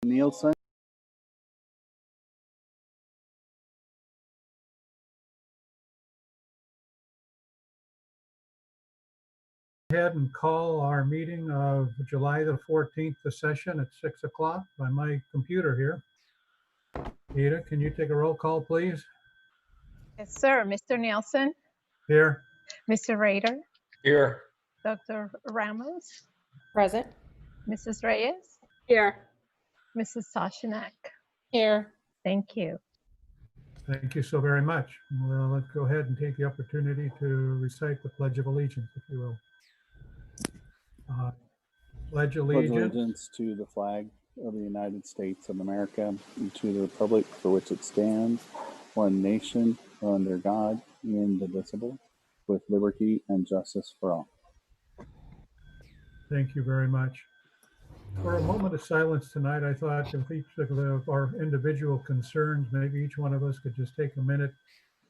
Nielsen. Ahead and call our meeting of July the 14th, the session at 6 o'clock by my computer here. Ada, can you take a roll call, please? Yes, sir. Mr. Nielsen, Here. Mr. Rader, Here. Dr. Ramos, Present. Mrs. Reyes, Here. Mrs. Sashanak. Here. Thank you. Thank you so very much. Well, let's go ahead and take the opportunity to recite the Pledge of Allegiance, if you will. Pledge allegiance to the flag of the United States of America and to the republic for which it stands, one nation, under God, indivisible, with liberty and justice for all. Thank you very much. For a moment of silence tonight, I thought if each of our individual concerns, maybe each one of us could just take a minute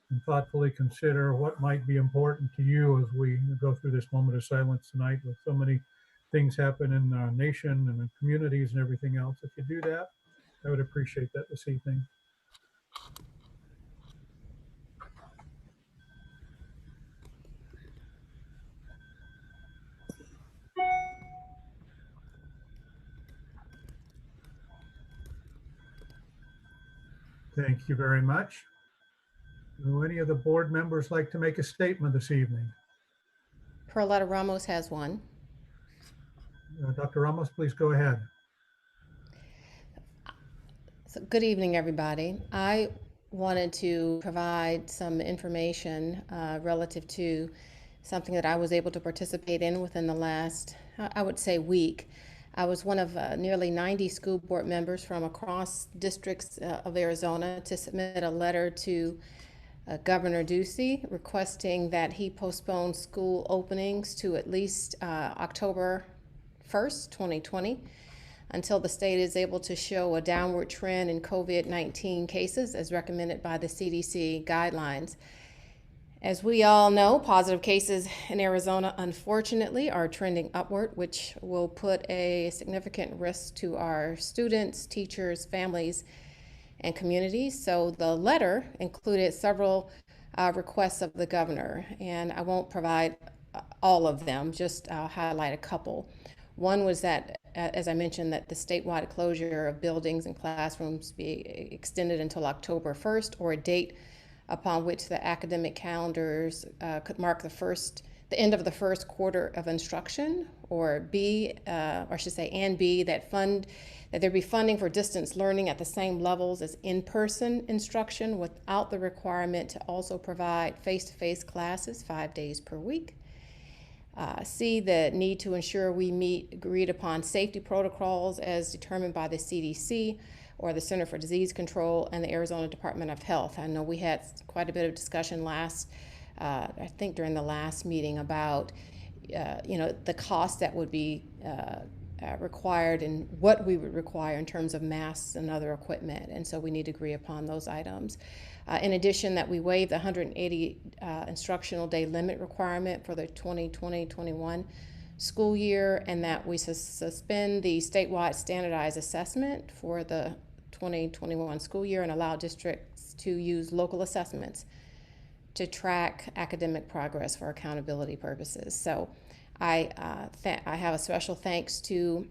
and thoughtfully consider what might be important to you as we go through this moment of silence tonight with so many things happen in our nation and in communities and everything else. If you do that, I would appreciate that this evening. Thank you very much. Do any of the board members like to make a statement this evening? Perletta Ramos has one. Dr. Ramos, please go ahead. So good evening, everybody. I wanted to provide some information relative to something that I was able to participate in within the last, I would say, week. I was one of nearly 90 school board members from across districts of Arizona to submit a letter to Governor Ducey requesting that he postpone school openings to at least October 1st, 2020, until the state is able to show a downward trend in COVID-19 cases as recommended by the CDC guidelines. As we all know, positive cases in Arizona, unfortunately, are trending upward, which will put a significant risk to our students, teachers, families, and communities. So the letter included several requests of the governor, and I won't provide all of them, just highlight a couple. One was that, as I mentioned, that the statewide closure of buildings and classrooms be extended until October 1st, or a date upon which the academic calendars could mark the end of the first quarter of instruction, or B, or I should say, and B, that there be funding for distance learning at the same levels as in-person instruction without the requirement to also provide face-to-face classes 5 days per week. C, the need to ensure we meet agreed upon safety protocols as determined by the CDC or the Center for Disease Control and the Arizona Department of Health. I know we had quite a bit of discussion I think during the last meeting about, the cost that would be required and what we would require in terms of masks and other equipment. And so we need to agree upon those items. In addition, that we waive the 180 instructional day limit requirement for the 2020-21 school year, and that we suspend the statewide standardized assessment for the 2021 school year and allow districts to use local assessments to track academic progress for accountability purposes. So I have a special thanks to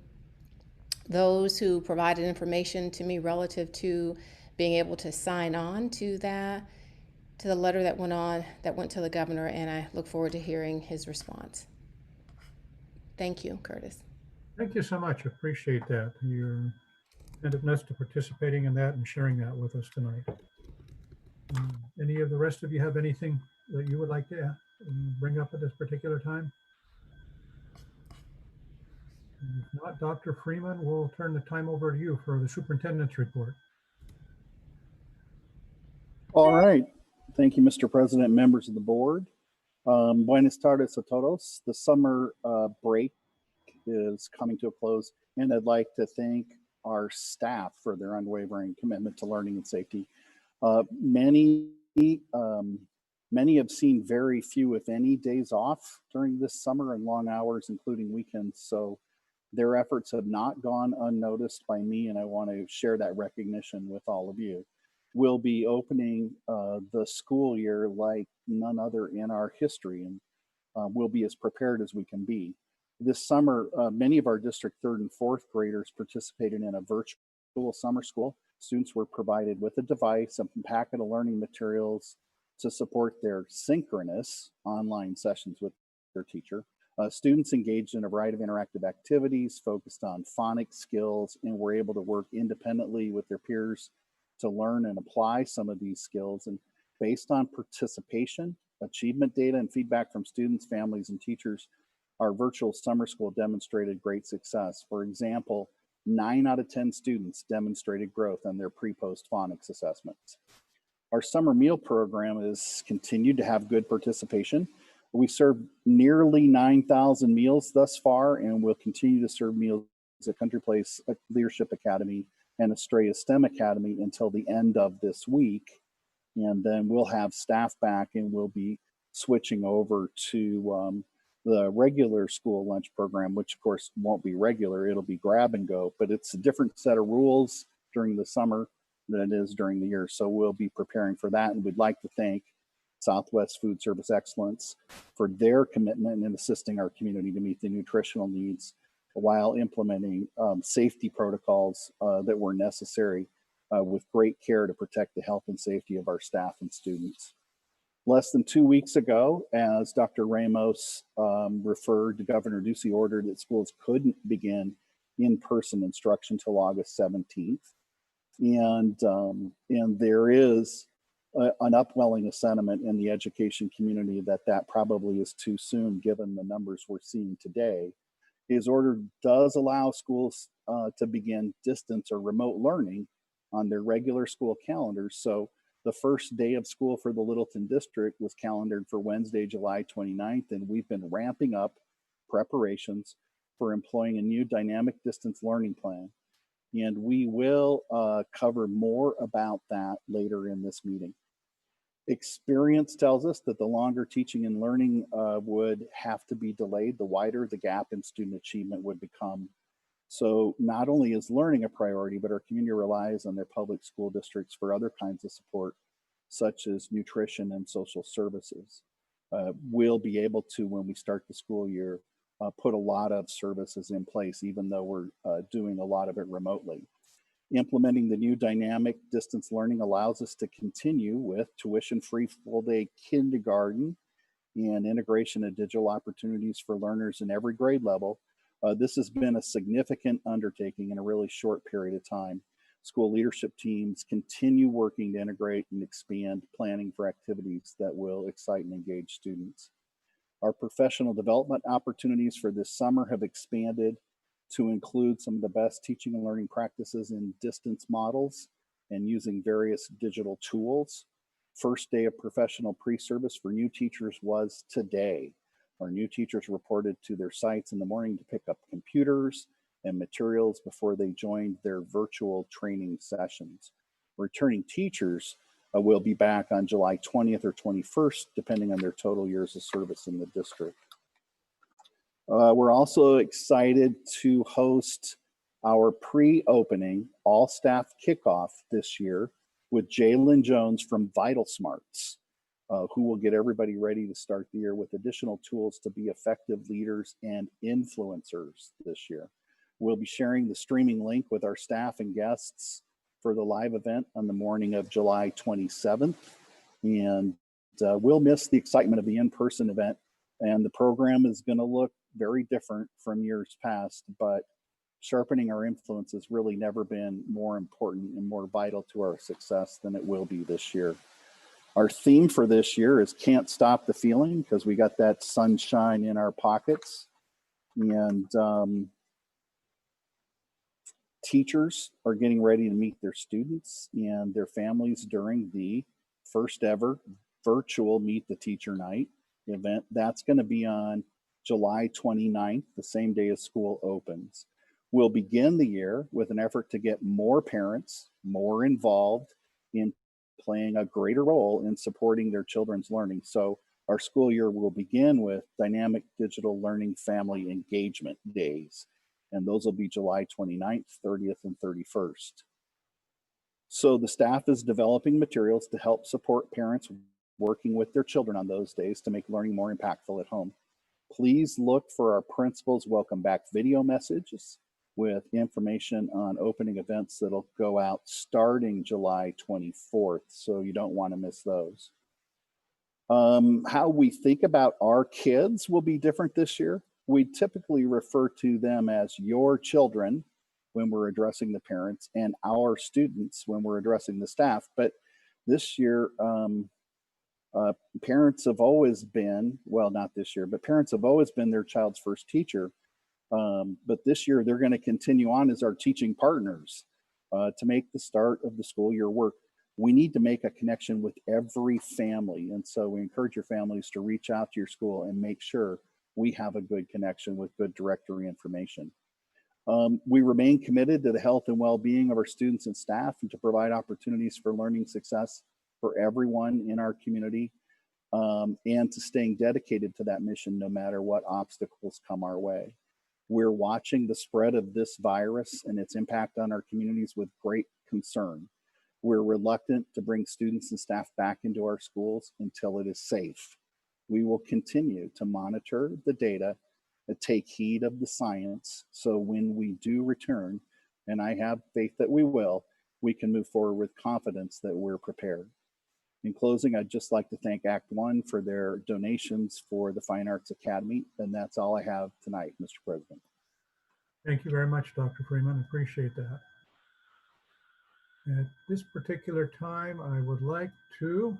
those who provided information to me relative to being able to sign on to the letter that went to the governor, and I look forward to hearing his response. Thank you, Curtis. Thank you so much. Appreciate that. Your attentiveness to participating in that and sharing that with us tonight. Any of the rest of you have anything that you would like to bring up at this particular time? If not, Dr. Freeman, we'll turn the time over to you for the superintendent's report. All right. Thank you, Mr. President, members of the board. Buenas tardes a todos. The summer break is coming to a close, and I'd like to thank our staff for their unwavering commitment to learning and safety. Many have seen very few, if any, days off during this summer and long hours, including weekends. So Their efforts have not gone unnoticed by me, and I want to share that recognition with all of you. We'll be opening the school year like none other in our history, and we'll be as prepared as we can be. This summer, many of our district third and fourth graders participated in a virtual summer school. Students were provided with a device, a packet of learning materials to support their synchronous online sessions with their teacher. Students engaged in a variety of interactive activities focused on phonics skills and were able to work independently with their peers to learn and apply some of these skills. And based on participation, achievement data, and feedback from students, families, and teachers, our virtual summer school demonstrated great success. For example, 9 out of 10 students demonstrated growth on their pre-post phonics assessments. Our summer meal program has continued to have good participation. We served nearly 9,000 meals thus far, and we'll continue to serve meals at Country Place Leadership Academy and Estrella STEM Academy until the end of this week. And then we'll have staff back, and we'll be switching over to the regular school lunch program, which of course won't be regular, it'll be grab and go, but it's a different set of rules during the summer than it is during the year. So we'll be preparing for that. And we'd like to thank Southwest Food Service Excellence for their commitment in assisting our community to meet the nutritional needs while implementing safety protocols that were necessary with great care to protect the health and safety of our staff and students. Less than 2 weeks ago, as Dr. Ramos referred, Governor Ducey ordered that schools couldn't begin in-person instruction till August 17th. And there is an upwelling of sentiment in the education community that probably is too soon given the numbers we're seeing today. His order does allow schools to begin distance or remote learning on their regular school calendars. So the first day of school for the Littleton district was calendared for Wednesday, July 29th, and we've been ramping up preparations for employing a new dynamic distance learning plan. And we will cover more about that later in this meeting. Experience tells us that the longer teaching and learning would have to be delayed, the wider the gap in student achievement would become. So not only is learning a priority, but our community relies on their public school districts for other kinds of support, such as nutrition and social services. We'll be able to, when we start the school year, put a lot of services in place, even though we're doing a lot of it remotely. Implementing the new dynamic distance learning allows us to continue with tuition-free full-day kindergarten and integration of digital opportunities for learners in every grade level. This has been a significant undertaking in a really short period of time. School leadership teams continue working to integrate and expand planning for activities that will excite and engage students. Our professional development opportunities for this summer have expanded to include some of the best teaching and learning practices in distance models and using various digital tools. First day of professional pre-service for new teachers was today. Our new teachers reported to their sites in the morning to pick up computers and materials before they joined their virtual training sessions. Returning teachers will be back on July 20th or 21st, depending on their total years of service in the district. We're also excited to host our pre-opening all-staff kickoff this year with Jalen Jones from Vital Smarts, who will get everybody ready to start the year with additional tools to be effective leaders and influencers this year. We'll be sharing the streaming link with our staff and guests for the live event on the morning of July 27th. And we'll miss the excitement of the in-person event. And the program is going to look very different from years past, but sharpening our influence has really never been more important and more vital to our success than it will be this year. Our theme for this year is Can't Stop the Feeling, because we got that sunshine in our pockets. And teachers are getting ready to meet their students and their families during the first ever virtual Meet the Teacher Night event. That's going to be on July 29th, the same day as school opens. We'll begin the year with an effort to get more parents more involved in playing a greater role in supporting their children's learning. So our school year will begin with dynamic digital learning family engagement days. and those will be July 29th, 30th, and 31st. So the staff is developing materials to help support parents working with their children on those days to make learning more impactful at home. Please look for our principal's welcome back video messages with information on opening events that'll go out starting July 24th, so you don't want to miss those. How we think about our kids will be different this year. We typically refer to them as your children when we're addressing the parents and our students when we're addressing the staff. But this year, parents have always been, well, not this year, but parents have always been their child's first teacher. But this year, they're going to continue on as our teaching partners to make the start of the school year work. We need to make a connection with every family. And so we encourage your families to reach out to your school and make sure we have a good connection with good directory information. We remain committed to the health and well-being of our students and staff and to provide opportunities for learning success for everyone in our community, and to staying dedicated to that mission no matter what obstacles come our way. We're watching the spread of this virus and its impact on our communities with great concern. We're reluctant to bring students and staff back into our schools until it is safe. We will continue to monitor the data and take heed of the science, so when we do return, and I have faith that we will, we can move forward with confidence that we're prepared. In closing, I'd just like to thank Act One for their donations for the Fine Arts Academy, and that's all I have tonight, Mr. President. Thank you very much, Dr. Freeman. Appreciate that. At this particular time, I would like to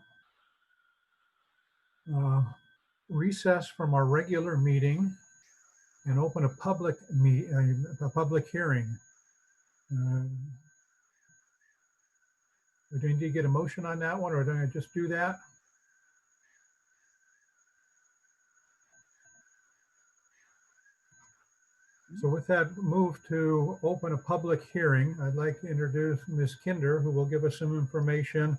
recess from our regular meeting and open a public hearing. Do we need to get a motion on that one, or do I just do that? So with that move to open a public hearing, I'd like to introduce Ms. Kinder, who will give us some information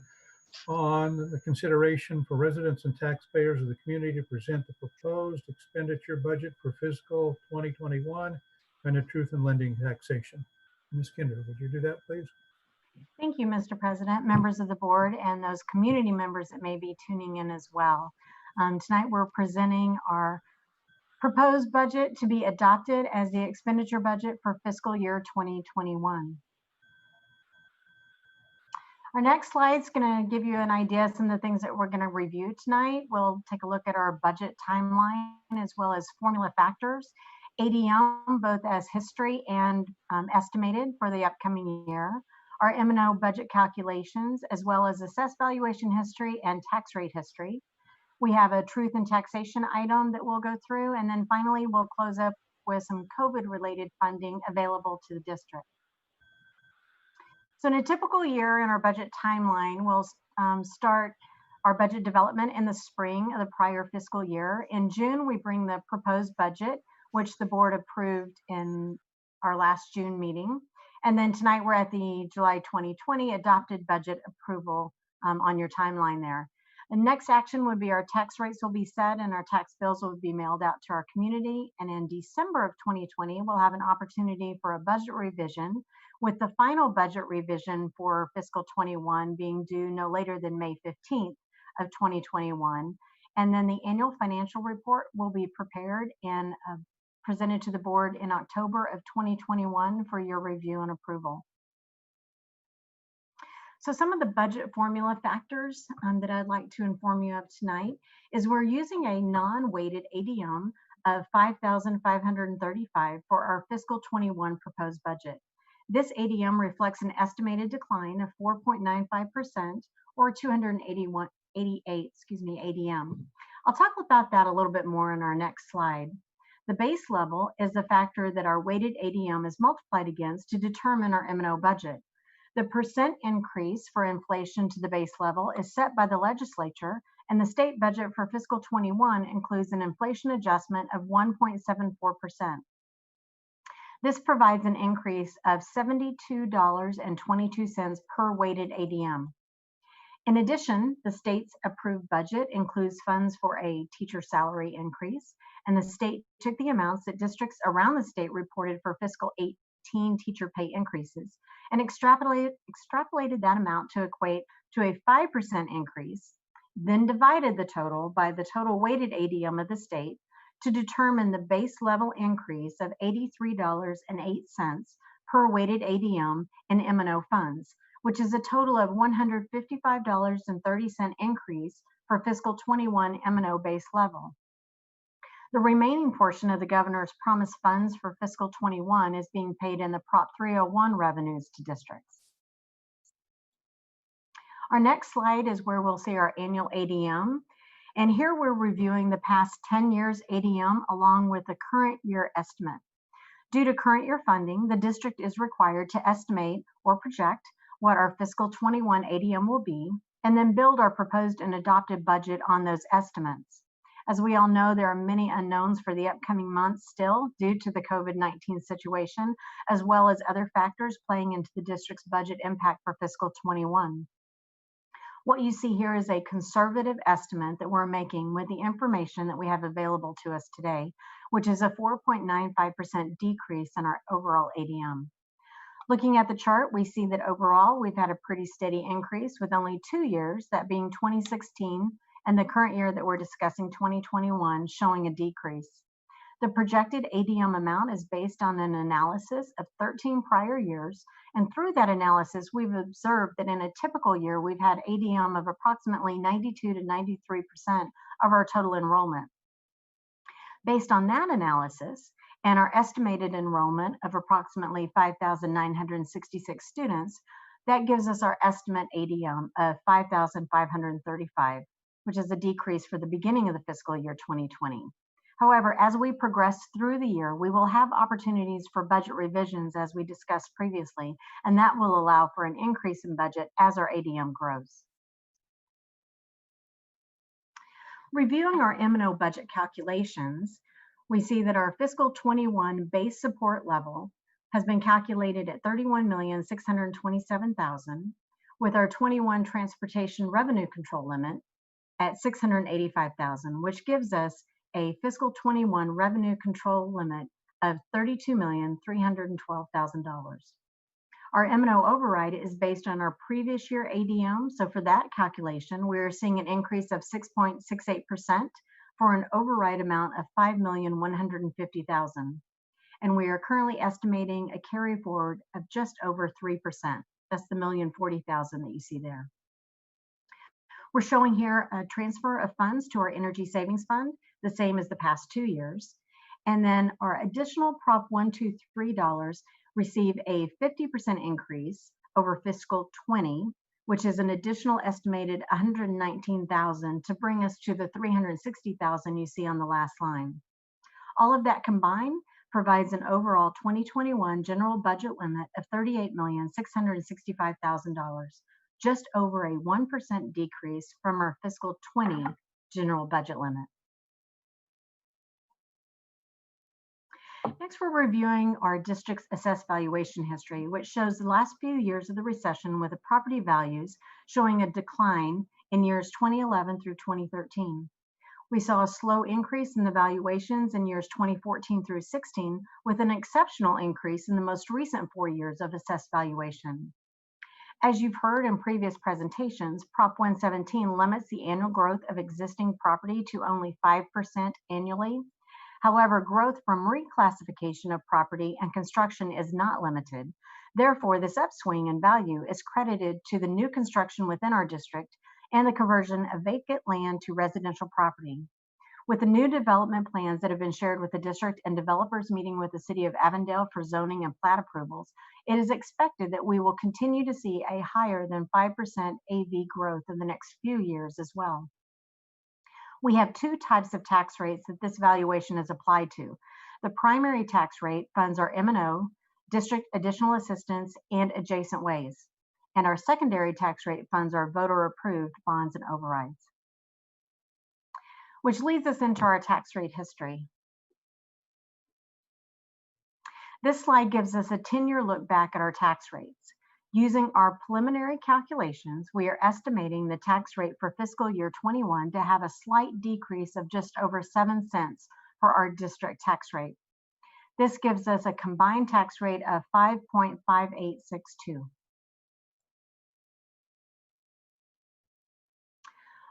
on the consideration for residents and taxpayers of the community to present the proposed expenditure budget for fiscal 2021 and the truth in lending taxation. Ms. Kinder, would you do that, please? Thank you, Mr. President, members of the board, and those community members that may be tuning in as well. Tonight, we're presenting our proposed budget to be adopted as the expenditure budget for fiscal year 2021. Our next slide is going to give you an idea of some of the things that we're going to review tonight. We'll take a look at our budget timeline as well as formula factors, ADM, both as history and estimated for the upcoming year, our M&O budget calculations, as well as assessed valuation history and tax rate history. We have a truth in taxation item that we'll go through, and then finally we'll close up with some COVID-related funding available to the district. So in a typical year in our budget timeline, we'll start our budget development in the spring of the prior fiscal year. In June, we bring the proposed budget, which the board approved in our last June meeting. And then tonight we're at the July 2020 adopted budget approval on your timeline there. The next action would be our tax rates will be set and our tax bills will be mailed out to our community. And in December of 2020, we'll have an opportunity for a budget revision, with the final budget revision for fiscal 21 being due no later than May 15th of 2021. And then the annual financial report will be prepared and presented to the board in October of 2021 for your review and approval. So some of the budget formula factors that I'd like to inform you of tonight is we're using a non-weighted ADM of 5,535 for our fiscal 21 proposed budget. This ADM reflects an estimated decline of 4.95% or 288 ADM. I'll talk about that a little bit more in our next slide. The base level is the factor that our weighted ADM is multiplied against to determine our M&O budget. The percent increase for inflation to the base level is set by the legislature, and the state budget for fiscal 21 includes an inflation adjustment of 1.74%. This provides an increase of $72.22 per weighted ADM. In addition, the state's approved budget includes funds for a teacher salary increase, and the state took the amounts that districts around the state reported for fiscal 18 teacher pay increases and extrapolated that amount to equate to a 5% increase, then divided the total by the total weighted ADM of the state to determine the base level increase of $83.08 per weighted ADM in M&O funds, which is a total of $155.30 increase for fiscal 21 M&O base level. The remaining portion of the governor's promised funds for fiscal 21 is being paid in the Prop 301 revenues to districts. Our next slide is where we'll see our annual ADM. And here we're reviewing the past 10 years ADM along with the current year estimate. Due to current year funding, the district is required to estimate or project what our fiscal 21 ADM will be, and then build our proposed and adopted budget on those estimates. As we all know, there are many unknowns for the upcoming months still due to the COVID-19 situation, as well as other factors playing into the district's budget impact for fiscal 21. What you see here is a conservative estimate that we're making with the information that we have available to us today, which is a 4.95% decrease in our overall ADM. Looking at the chart, we see that overall we've had a pretty steady increase with only 2 years, that being 2016 and the current year that we're discussing, 2021, showing a decrease. The projected ADM amount is based on an analysis of 13 prior years, and through that analysis, we've observed that in a typical year, we've had ADM of approximately 92 to 93% of our total enrollment. Based on that analysis and our estimated enrollment of approximately 5,966 students, that gives us our estimate ADM of 5,535, which is a decrease for the beginning of the fiscal year 2020. However, as we progress through the year, we will have opportunities for budget revisions as we discussed previously, and that will allow for an increase in budget as our ADM grows. Reviewing our M&O budget calculations, we see that our fiscal 21 base support level has been calculated at $31,627,000, with our 21 transportation revenue control limit at $685,000, which gives us a fiscal 21 revenue control limit of $32,312,000. Our M&O override is based on our previous year ADM. So for that calculation, we're seeing an increase of 6.68% for an override amount of $5,150,000. And we are currently estimating a carry forward of just over 3%. That's the $1,040,000 that you see there. We're showing here a transfer of funds to our energy savings fund, the same as the past 2 years. And then our additional Prop 123 dollars receive a 50% increase over fiscal 20, which is an additional estimated $119,000 to bring us to the $360,000 you see on the last line. All of that combined provides an overall 2021 general budget limit of $38,665,000, just over a 1% decrease from our fiscal 20 general budget limit. Next, we're reviewing our district's assessed valuation history, which shows the last few years of the recession with the property values showing a decline in years 2011 through 2013. We saw a slow increase in the valuations in years 2014 through 16, with an exceptional increase in the most recent 4 years of assessed valuation. As you've heard in previous presentations, Prop 117 limits the annual growth of existing property to only 5% annually. However, growth from reclassification of property and construction is not limited. Therefore, this upswing in value is credited to the new construction within our district and the conversion of vacant land to residential property. With the new development plans that have been shared with the district and developers meeting with the City of Avondale for zoning and plat approvals, it is expected that we will continue to see a higher than 5% AV growth in the next few years as well. We have two types of tax rates that this valuation is applied to. The primary tax rate funds our M&O, district additional assistance, and adjacent ways. And our secondary tax rate funds our voter-approved bonds and overrides. Which leads us into our tax rate history. This slide gives us a 10-year look back at our tax rates. Using our preliminary calculations, we are estimating the tax rate for fiscal year 21 to have a slight decrease of just over 7 cents for our district tax rate. This gives us a combined tax rate of 5.5862.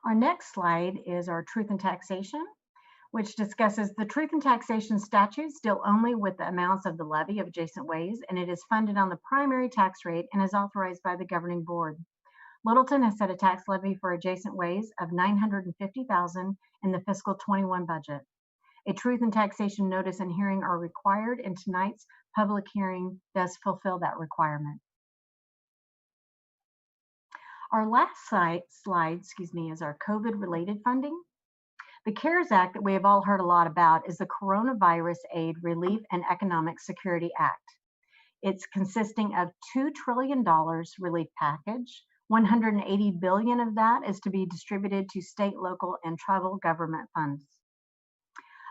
Our next slide is our truth in taxation, which discusses the truth in taxation statutes deal only with the amounts of the levy of adjacent ways, and it is funded on the primary tax rate and is authorized by the governing board. Littleton has set a tax levy for adjacent ways of $950,000 in the fiscal 21 budget. A truth in taxation notice and hearing are required, and tonight's public hearing does fulfill that requirement. Our last slide, is our COVID-related funding. The CARES Act that we have all heard a lot about is the Coronavirus Aid, Relief, and Economic Security Act. It's consisting of $2 trillion relief package. $180 billion of that is to be distributed to state, local, and tribal government funds.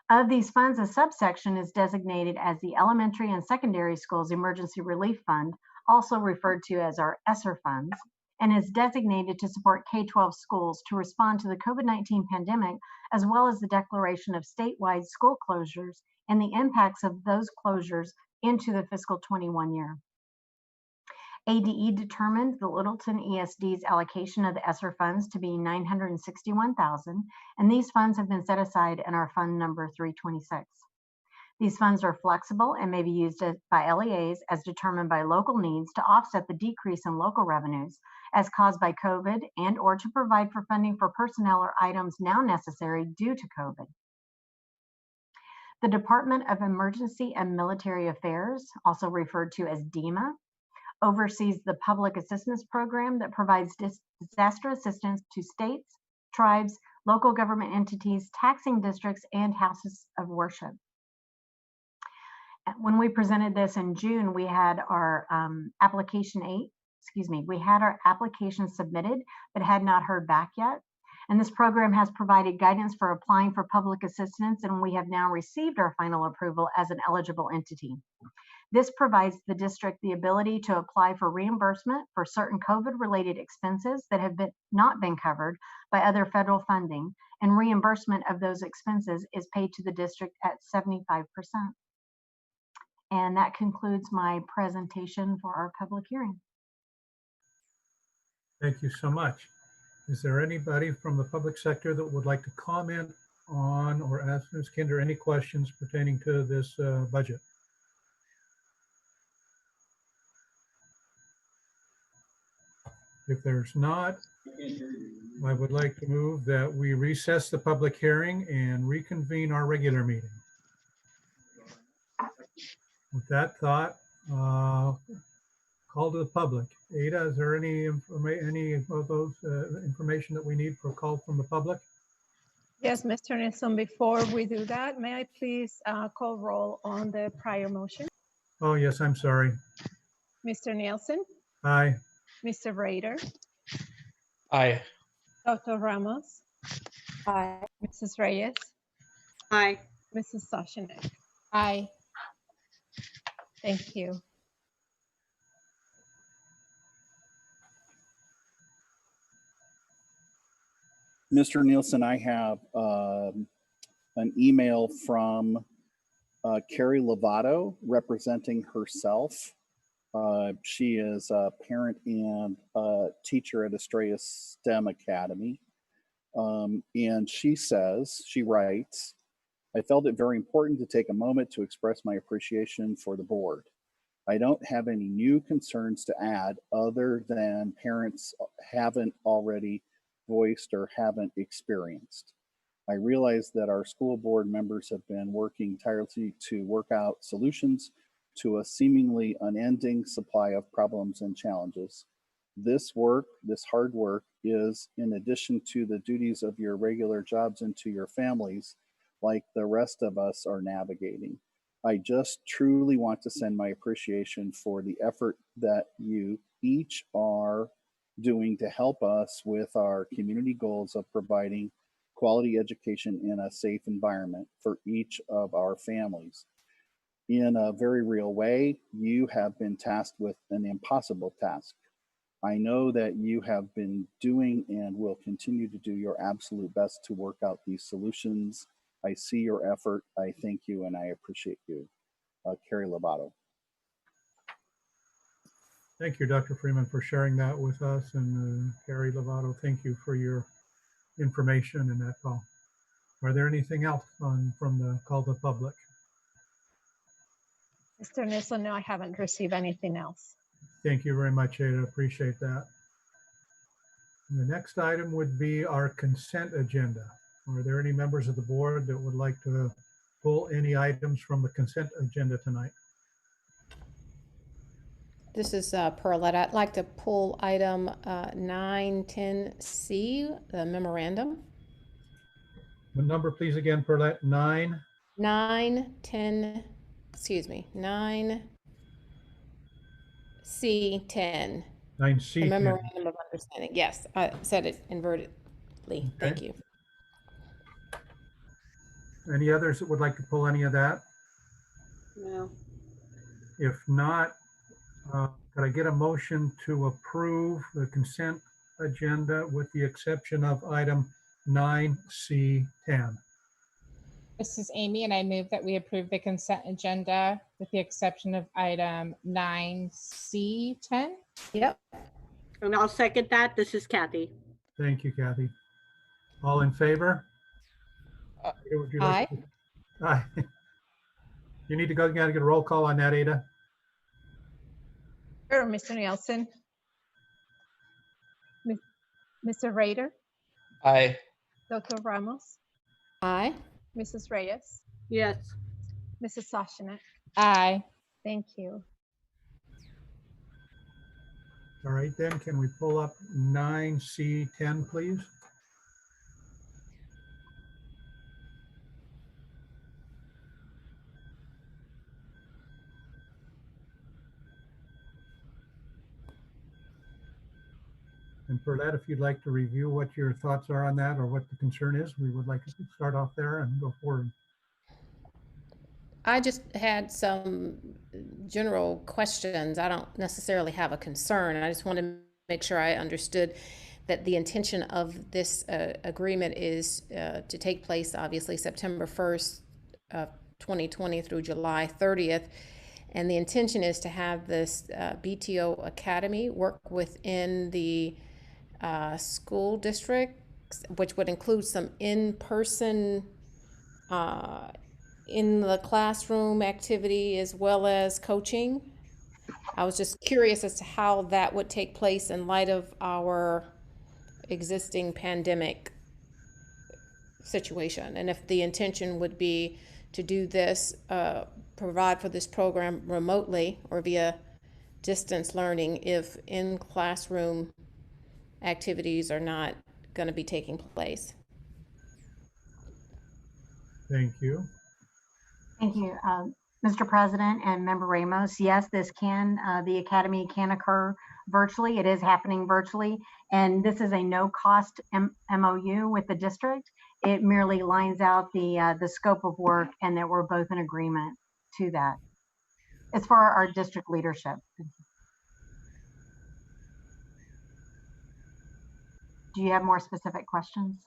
Of these funds, a subsection is designated as the Elementary and Secondary Schools Emergency Relief Fund, also referred to as our ESSER funds, and is designated to support K-12 schools to respond to the COVID-19 pandemic, as well as the declaration of statewide school closures and the impacts of those closures into the fiscal 21 year. ADE determined the Littleton ESD's allocation of the ESSER funds to be $961,000, and these funds have been set aside in our fund number 326. These funds are flexible and may be used by LEAs as determined by local needs to offset the decrease in local revenues as caused by COVID and or to provide for funding for personnel or items now necessary due to COVID. The Department of Emergency and Military Affairs, also referred to as DEMA, oversees the public assistance program that provides disaster assistance to states, tribes, local government entities, taxing districts, and houses of worship. When we presented this in June, we had our application submitted, but had not heard back yet. And this program has provided guidance for applying for public assistance, and we have now received our final approval as an eligible entity. This provides the district the ability to apply for reimbursement for certain COVID-related expenses that have not been covered by other federal funding, and reimbursement of those expenses is paid to the district at 75%. And that concludes my presentation for our public hearing. Thank you so much. Is there anybody from the public sector that would like to comment on or ask Ms. Kinder any questions pertaining to this budget? If there's not, I would like to move that we recess the public hearing and reconvene our regular meeting. With that thought, call to the public. Ada, is there any of those information that we need for a call from the public? Yes, Mr. Nilsson, before we do that, may I please call roll on the prior motion? Oh, yes, I'm sorry. Mr. Nielsen, Aye. Mr. Rader, Aye. Dr. Ramos, Aye. Mrs. Reyes, Aye. Mrs. Soshenek. Aye. Thank you. Mr. Nielsen, I have an email from Carrie Lovato representing herself. She is a parent and a teacher at Estrella STEM Academy. And she writes, I felt it very important to take a moment to express my appreciation for the board. I don't have any new concerns to add other than parents haven't already voiced or haven't experienced. I realize that our school board members have been working tirelessly to work out solutions to a seemingly unending supply of problems and challenges. This hard work is in addition to the duties of your regular jobs and to your families, like the rest of us are navigating. I just truly want to send my appreciation for the effort that you each are doing to help us with our community goals of providing quality education in a safe environment for each of our families. In a very real way, you have been tasked with an impossible task, I know that you have been doing and will continue to do your absolute best to work out these solutions. I see your effort. I thank you and I appreciate you. Carrie Lovato. Thank you, Dr. Freeman, for sharing that with us. And Carrie Lovato, thank you for your information in that call. Are there anything else from the call to the public? Mr. Nilsson, no, I haven't received anything else. Thank you very much, Ada. Appreciate that. The next item would be our consent agenda. Are there any members of the board that would like to pull any items from the consent agenda tonight? This is Perlette. I'd like to pull item 910C, the memorandum. The number, please, again, Perlette. 9C10. The 9C10. memorandum of understanding. Yes, I said it invertedly. Thank you. Any others that would like to pull any of that? No. If not, could I get a motion to approve the consent agenda with the exception of item 9C10? This is Amy, and I move that we approve the consent agenda with the exception of item 9C10. Yep. And I'll second that. This is Kathy. Thank you, Kathy. All in favor? Would you like to- Aye. You need to go again and get a roll call on that, Ada? Sure, Mr. Nielsen. Mr. Rader, Aye. Dr. Ramos, Aye. Mrs. Reyes, Yes. Mrs. Soshinek. Aye. Thank you. All right, then, can we pull up 9C10, please? And for that, if you'd like to review what your thoughts are on that or what the concern is, we would like to start off there and go forward. I just had some general questions. I don't necessarily have a concern. I just want to make sure I understood that the intention of this agreement is to take place, obviously, September 1st of 2020 through July 30th. And the intention is to have this BTO Academy work within the school districts, which would include some in-person in the classroom activity as well as coaching. I was just curious as to how that would take place in light of our existing pandemic situation, and if the intention would be to do this, provide for this program remotely or via distance learning if in classroom activities are not going to be taking place. Thank you. Thank you, Mr. President and Member Ramos. Yes, the Academy can occur virtually. It is happening virtually. And this is a no-cost MOU with the district. It merely lines out the scope of work and that we're both in agreement to that. It's for our district leadership. Do you have more specific questions?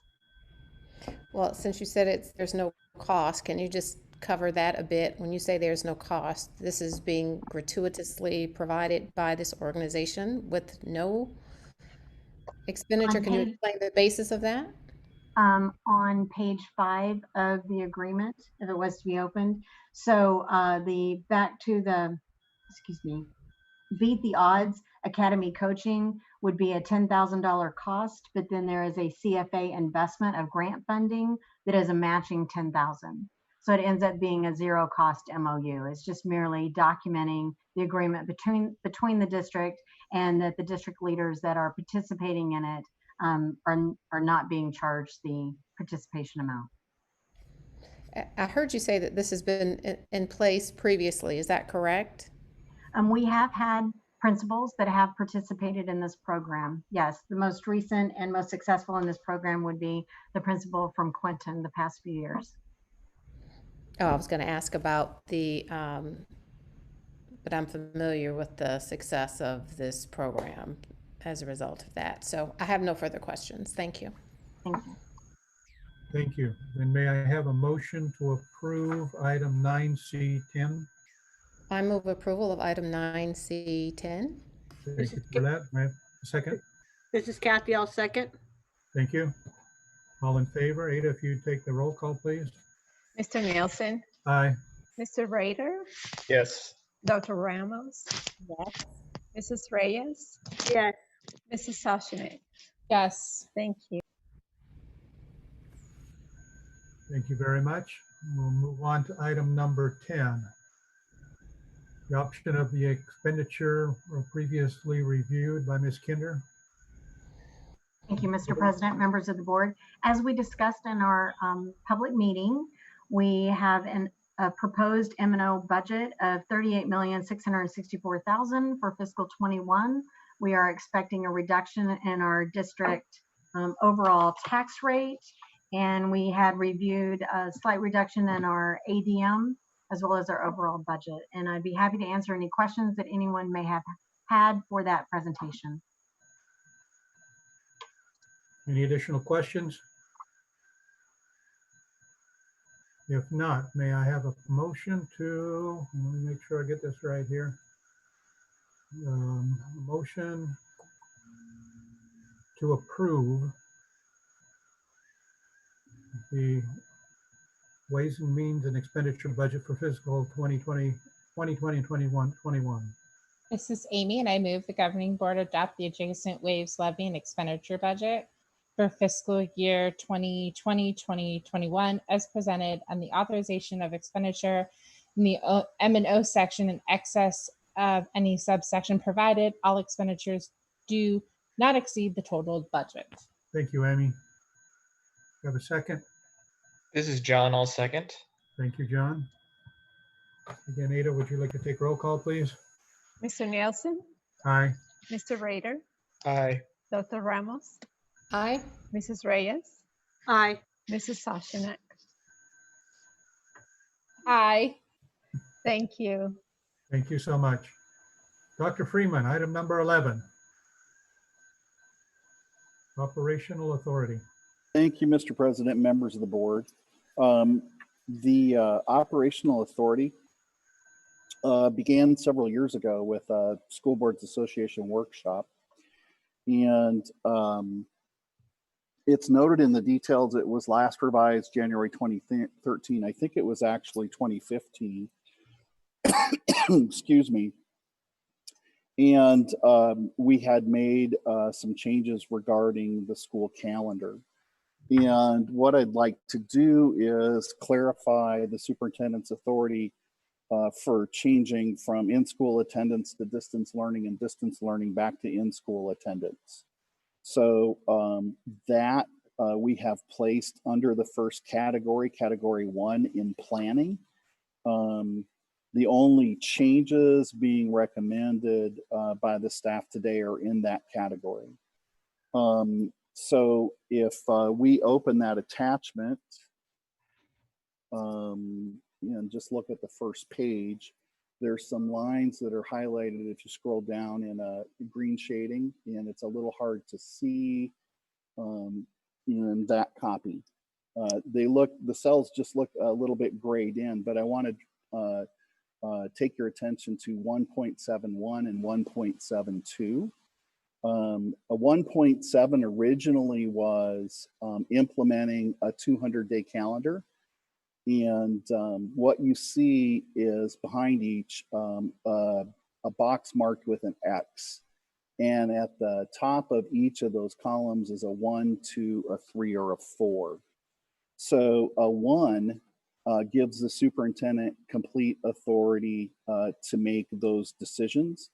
Well, since you said there's no cost, can you just cover that a bit? When you say there's no cost, this is being gratuitously provided by this organization with no expenditure. Can you explain the basis of that? On page 5 of the agreement, if it was to be opened. So Beat the Odds Academy coaching would be a $10,000 cost, but then there is a CFA investment of grant funding that is a matching $10,000. So it ends up being a zero cost MOU. It's just merely documenting the agreement between the district and that the district leaders that are participating in it are not being charged the participation amount. I heard you say that this has been in place previously. Is that correct? We have had principals that have participated in this program. Yes, the most recent and most successful in this program would be the principal from Quinton the past few years. Oh, I was going to ask about the, but I'm familiar with the success of this program. as a result of that. So I have no further questions. Thank you. Thank you. Thank you. Then may I have a motion to approve item 9C10? I move approval of item 9C10. Thank you for that. May I have a second? This is Kathy. I'll second. Thank you. All in favor? Ada, if you'd take the roll call, please. Mr. Nielsen, Aye. Mr. Rader, Yes. Dr. Ramos, Yes. Mrs. Reyes, Yes. Mrs. Sashnik. Yes. Thank you. Thank you very much. We'll move on to item number 10. The option of the expenditure previously reviewed by Ms. Kinder. Thank you, Mr. President, members of the board. As we discussed in our public meeting, we have a proposed M&O budget of $38,664,000 for fiscal 21. We are expecting a reduction in our district overall tax rate, and we had reviewed a slight reduction in our ADM as well as our overall budget. And I'd be happy to answer any questions that anyone may have had for that presentation. Any additional questions? If not, may I have a motion to, let me make sure I get this right here. A motion to approve the Ways and Means and Expenditure Budget for fiscal 2020 and 21. This is Amy, and I move the governing board adopt the adjacent waves levy and expenditure budget for fiscal year 2020-2021 as presented, and the authorization of expenditure in the M&O section in excess of any subsection provided. All expenditures do not exceed the total budget. Thank you, Amy. You have a second? This is John. I'll second. Thank you, John. Again, Ada, would you like to take roll call, please? Mr. Nielsen, Aye. Mr. Rader, Aye. Dr. Ramos, Aye. Mrs. Reyes, Aye. Mrs. Sashnik. Aye. Thank you. Thank you so much. Dr. Freeman, item number 11. Operational Authority. Thank you, Mr. President, members of the board. The Operational Authority began several years ago with a School Boards Association workshop. And it's noted in the details, it was last revised January 2013. I think it was actually 2015. Excuse me. And we had made some changes regarding the school calendar. And what I'd like to do is clarify the superintendent's authority for changing from in-school attendance to distance learning and distance learning back to in-school attendance. So that we have placed under the first category, category 1 in planning. The only changes being recommended by the staff today are in that category. So if we open that attachment and just look at the first page, there's some lines that are highlighted if you scroll down in a green shading, and it's a little hard to see in that copy. The cells just look a little bit grayed in, but I want to take your attention to 1.71 and 1.72. A 1.7 originally was implementing a 200-day calendar. And what you see is behind each a box marked with an X. And at the top of each of those columns is a 1, 2, a 3, or a 4. So a 1 gives the superintendent complete authority to make those decisions.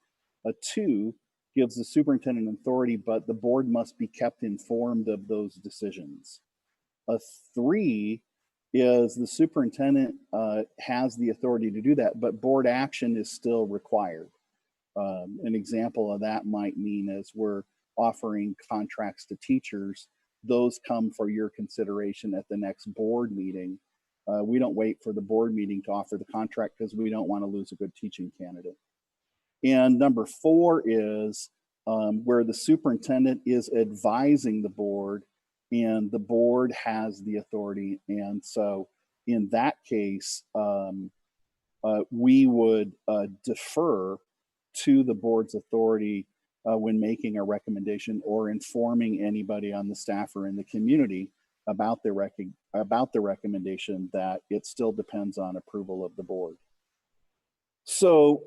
A 2 gives the superintendent authority, but the board must be kept informed of those decisions. A 3 is the superintendent has the authority to do that, but board action is still required. An example of that might mean as we're offering contracts to teachers, those come for your consideration at the next board meeting. We don't wait for the board meeting to offer the contract because we don't want to lose a good teaching candidate. And number 4 is where the superintendent is advising the board and the board has the authority. And so in that case, we would defer to the board's authority when making a recommendation or informing anybody on the staff or in the community about the recommendation, that it still depends on approval of the board. So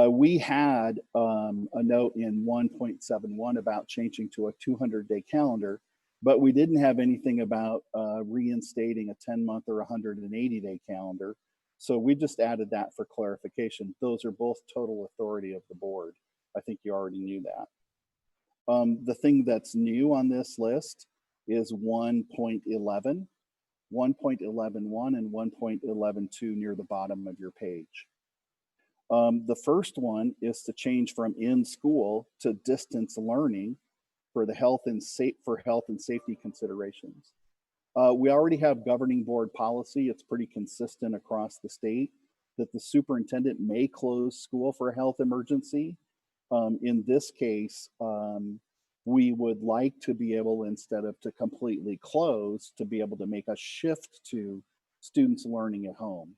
we had a note in 1.71 about changing to a 200-day calendar, but we didn't have anything about reinstating a 10-month or 180-day calendar. So we just added that for clarification. Those are both total authority of the board. I think you already knew that. The thing that's new on this list is 1.11, 1.11.1, and 1.11.2 near the bottom of your page. The first one is to change from in school to distance learning for the health and safety considerations. We already have governing board policy. It's pretty consistent across the state that the superintendent may close school for a health emergency. In this case, we would like to be able, instead of to completely close, to be able to make a shift to students learning at home.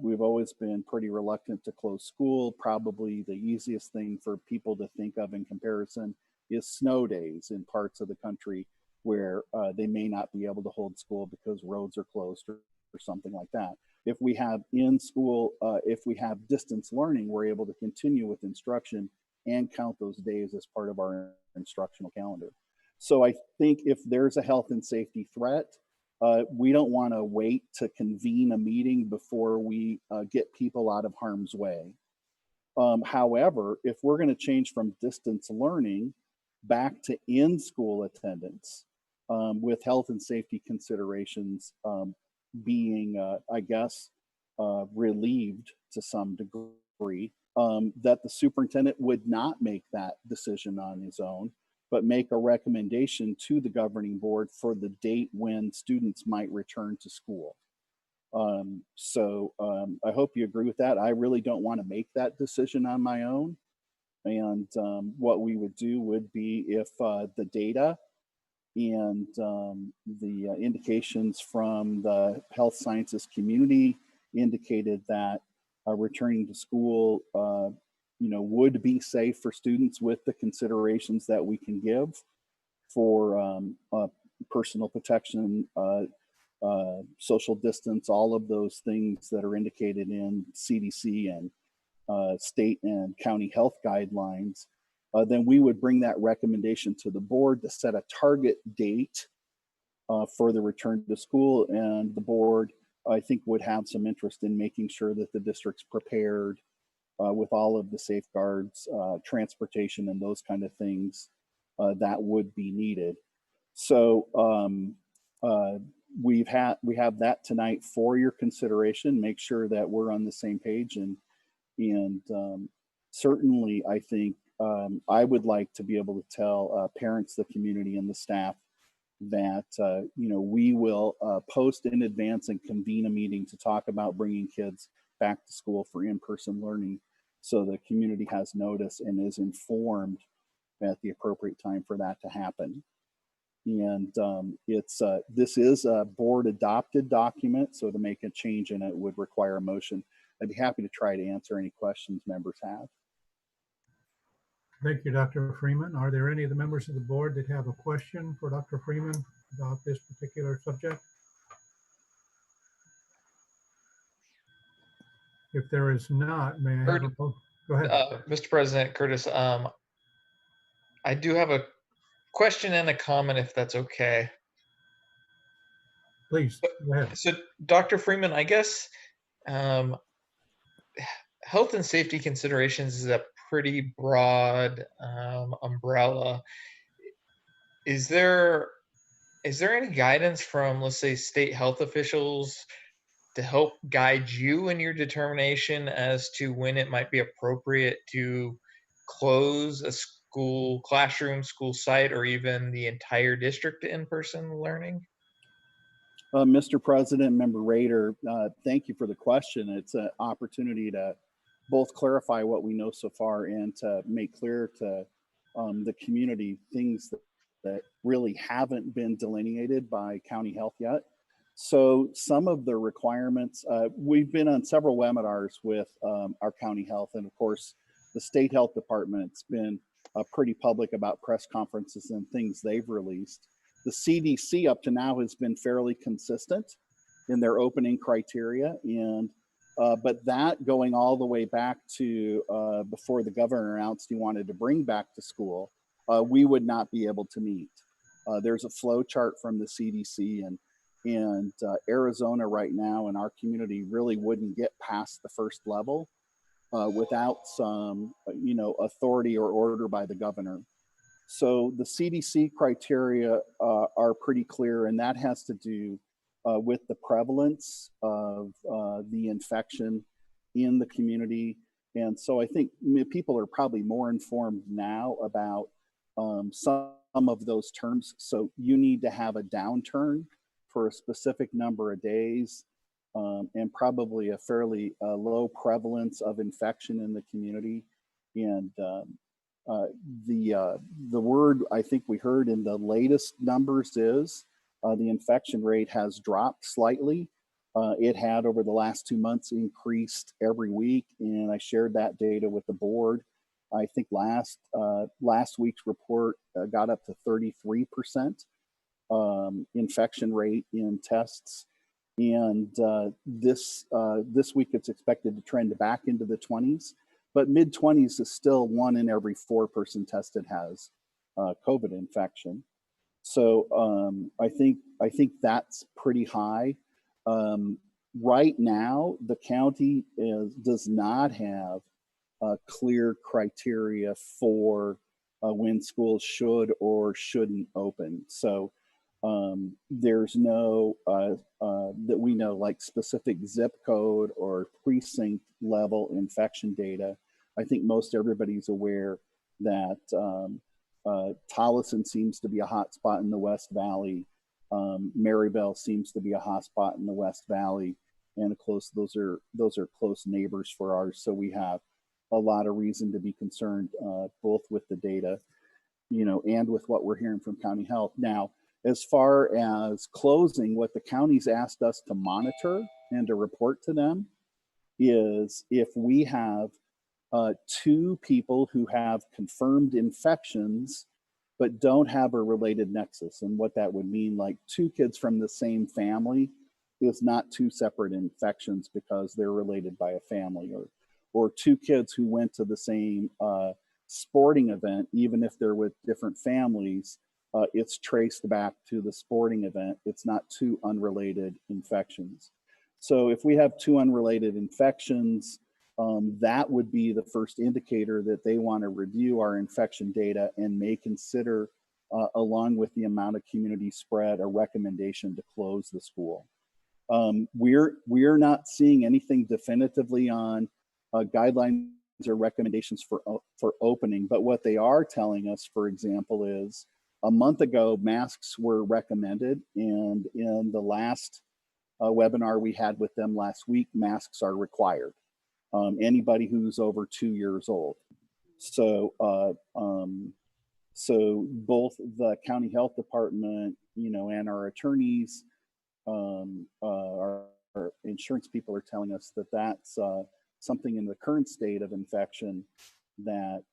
We've always been pretty reluctant to close school. Probably the easiest thing for people to think of in comparison is snow days in parts of the country where they may not be able to hold school because roads are closed or something like that. If we have in school, if we have distance learning, we're able to continue with instruction and count those days as part of our instructional calendar. So I think if there's a health and safety threat, we don't want to wait to convene a meeting before we get people out of harm's way. However, if we're going to change from distance learning back to in-school attendance with health and safety considerations being, I guess, relieved to some degree, that the superintendent would not make that decision on his own, but make a recommendation to the governing board for the date when students might return to school. I hope you agree with that. I really don't want to make that decision on my own. And what we would do would be, if the data and the indications from the health sciences community indicated that returning to school would be safe for students with the considerations that we can give for personal protection, social distance, all of those things that are indicated in CDC and state and county health guidelines, then we would bring that recommendation to the board to set a target date for the return to school. And the board, I think, would have some interest in making sure that the district's prepared with all of the safeguards, transportation, and those kind of things that would be needed. So we have that tonight for your consideration. Make sure that we're on the same page, and certainly I think I would like to be able to tell parents, the community, and the staff that we will post in advance and convene a meeting to talk about bringing kids back to school for in-person learning, so the community has notice and is informed at the appropriate time for that to happen. And this is a board adopted document, so to make a change in it would require a motion. I'd be happy to try to answer any questions members have. Thank you, Dr. Freeman. Are there any of the members of the board that have a question for Dr. Freeman about this particular subject? If there is not, may I have a vote? Go ahead. Mr. President, Curtis, I do have a question and a comment, if that's okay. Please, go ahead. So, Dr. Freeman, I guess health and safety considerations is a pretty broad umbrella. Is there any guidance from, let's say, state health officials to help guide you in your determination as to when it might be appropriate to close a school classroom, school site, or even the entire district to in-person learning? Mr. President, Member Rader, thank you for the question. It's an opportunity to both clarify what we know so far and to make clear to the community things that really haven't been delineated by county health yet. So some of the requirements, we've been on several webinars with our county health, and of course, the state health department's been pretty public about press conferences and things they've released. The CDC up to now has been fairly consistent in their opening criteria, and but that going all the way back to before the governor announced he wanted to bring back to school, we would not be able to meet. There's a flow chart from the CDC, and Arizona right now in our community really wouldn't get past the first level without some, authority or order by the governor. So the CDC criteria are pretty clear, and that has to do with the prevalence of the infection in the community. And so I think people are probably more informed now about some of those terms. So you need to have a downturn for a specific number of days and probably a fairly low prevalence of infection in the community. And the word I think we heard in the latest numbers is the infection rate has dropped slightly. It had over the last 2 months increased every week, and I shared that data with the board. I think last week's report got up to 33% infection rate in tests, and this week it's expected to trend back into the 20s. But mid 20s is still 1 in every 4 person tested has COVID infection. So I think that's pretty high. Right now, the county does not have clear criteria for when schools should or shouldn't open. So there's no that we know like specific zip code or precinct level infection data. I think most everybody's aware that Tolleson seems to be a hot spot in the West Valley. Maryville seems to be a hot spot in the West Valley, and of course those are close neighbors for ours. So we have a lot of reason to be concerned, both with the data, and with what we're hearing from county health. Now, as far as closing, what the county's asked us to monitor and to report to them is if we have 2 people who have confirmed infections but don't have a related nexus. And what that would mean, like 2 kids from the same family is not 2 separate infections because they're related by a family, or 2 kids who went to the same sporting event, even if they're with different families, it's traced back to the sporting event. It's not 2 unrelated infections. So if we have 2 unrelated infections, that would be the first indicator that they want to review our infection data and may consider, along with the amount of community spread, a recommendation to close the school. We're not seeing anything definitively on guidelines or recommendations for opening, but what they are telling us, for example, is a month ago masks were recommended, and in the last webinar we had with them last week, masks are required. Anybody who's over 2 years old. So, so both the county health department, and our attorneys, our insurance people are telling us that that's something in the current state of infection that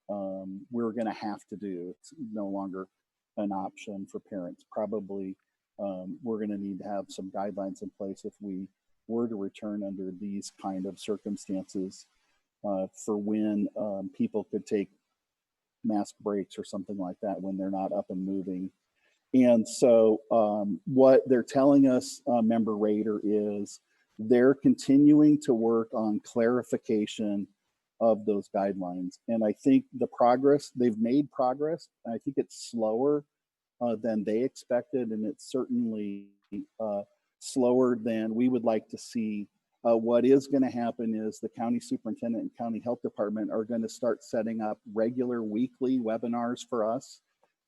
we're going to have to do. It's no longer an option for parents. Probably we're going to need to have some guidelines in place if we were to return under these kind of circumstances for when people could take mask breaks or something like that when they're not up and moving. And so what they're telling us, Member Rader, is they're continuing to work on clarification of those guidelines. And I think they've made progress. I think it's slower than they expected, and it's certainly slower than we would like to see. What is going to happen is the county superintendent and county health department are going to start setting up regular weekly webinars for us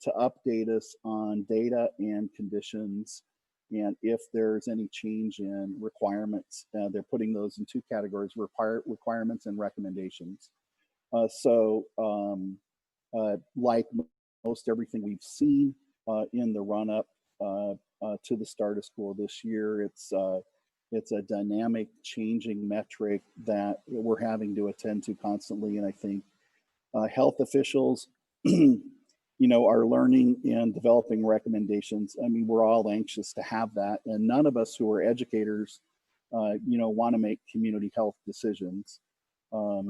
to update us on data and conditions And if there's any change in requirements, they're putting those in two categories: requirements and recommendations. Like most everything we've seen in the run-up to the start of school this year, it's a dynamic, changing metric that we're having to attend to constantly. And I think health officials, are learning and developing recommendations. I mean, we're all anxious to have that, and none of us who are educators, want to make community health decisions. We're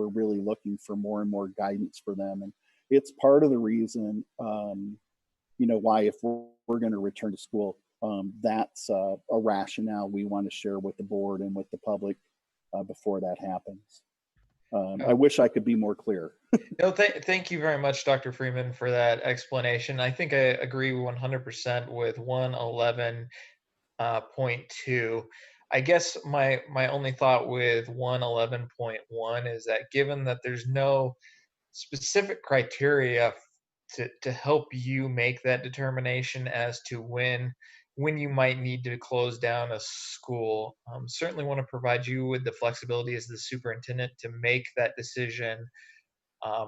really looking for more and more guidance for them, and it's part of the reason, why if we're going to return to school, that's a rationale we want to share with the board and with the public before that happens. I wish I could be more clear. No, thank you very much, Dr. Freeman, for that explanation. I think I agree 100% with 111.2. I guess my only thought with 111.1 is that given that there's no specific criteria to help you make that determination as to when you might need to close down a school, certainly want to provide you with the flexibility as the superintendent to make that decision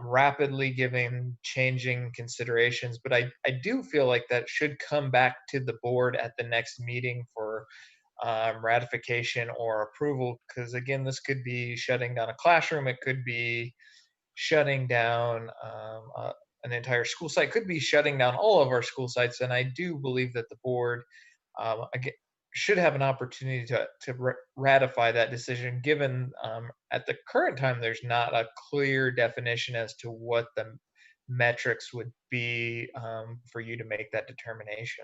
rapidly, given changing considerations. But I do feel like that should come back to the board at the next meeting for ratification or approval, because again, this could be shutting down a classroom, it could be shutting down an entire school site, could be shutting down all of our school sites. And I do believe that the board again, should have an opportunity to ratify that decision, given at the current time there's not a clear definition as to what the metrics would be for you to make that determination.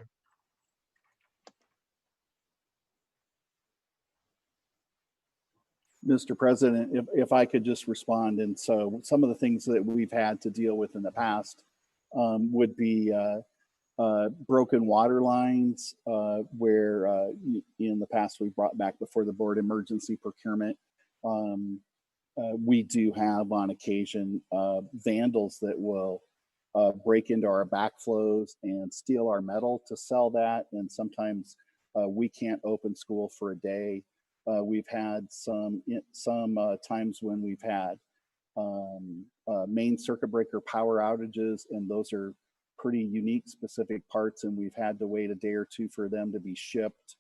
Mr. President, if I could just respond. And so some of the things that we've had to deal with in the past would be broken water lines, where in the past we brought back before the board emergency procurement. We do have on occasion vandals that will break into our backflows and steal our metal to sell that. And sometimes we can't open school for a day. We've had some times when we've had main circuit breaker power outages, and those are pretty unique, specific parts, and we've had to wait a day or two for them to be shipped.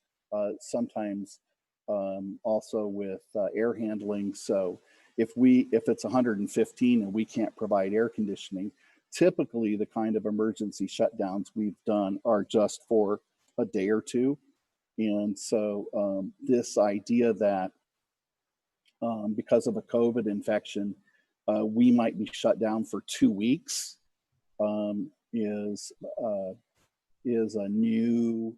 Sometimes also with air handling. So if it's 115 and we can't provide air conditioning, typically the kind of emergency shutdowns we've done are just for a day or two. And so this idea that because of a COVID infection, we might be shut down for 2 weeks is a new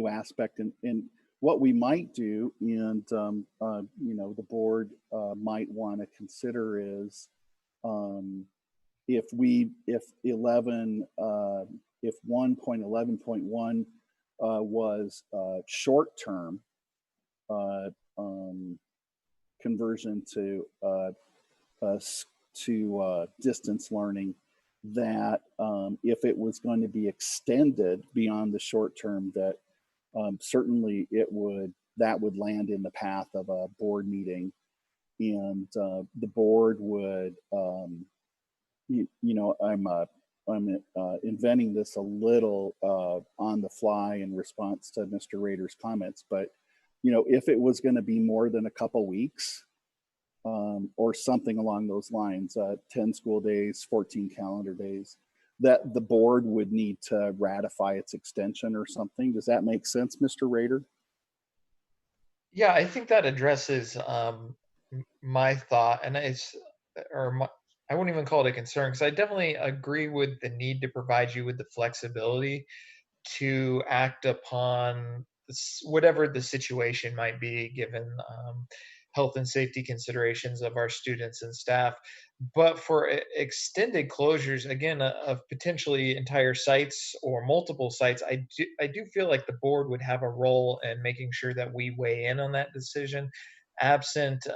aspect. And what we might do, and the board might want to consider is if 1.11.1 was short term conversion to distance learning, that if it was going to be extended beyond the short term, that certainly that would land in the path of a board meeting, and the board would I'm inventing this a little on the fly in response to Mr. Rader's comments, but if it was going to be more than a couple weeks, or something along those lines, 10 school days, 14 calendar days, that the board would need to ratify its extension or something. Does that make sense, Mr. Rader? Yeah, I think that addresses my thought, and I wouldn't even call it a concern, because I definitely agree with the need to provide you with the flexibility to act upon whatever the situation might be, given health and safety considerations of our students and staff. But for extended closures, again, of potentially entire sites or multiple sites, I do feel like the board would have a role in making sure that we weigh in on that decision, absent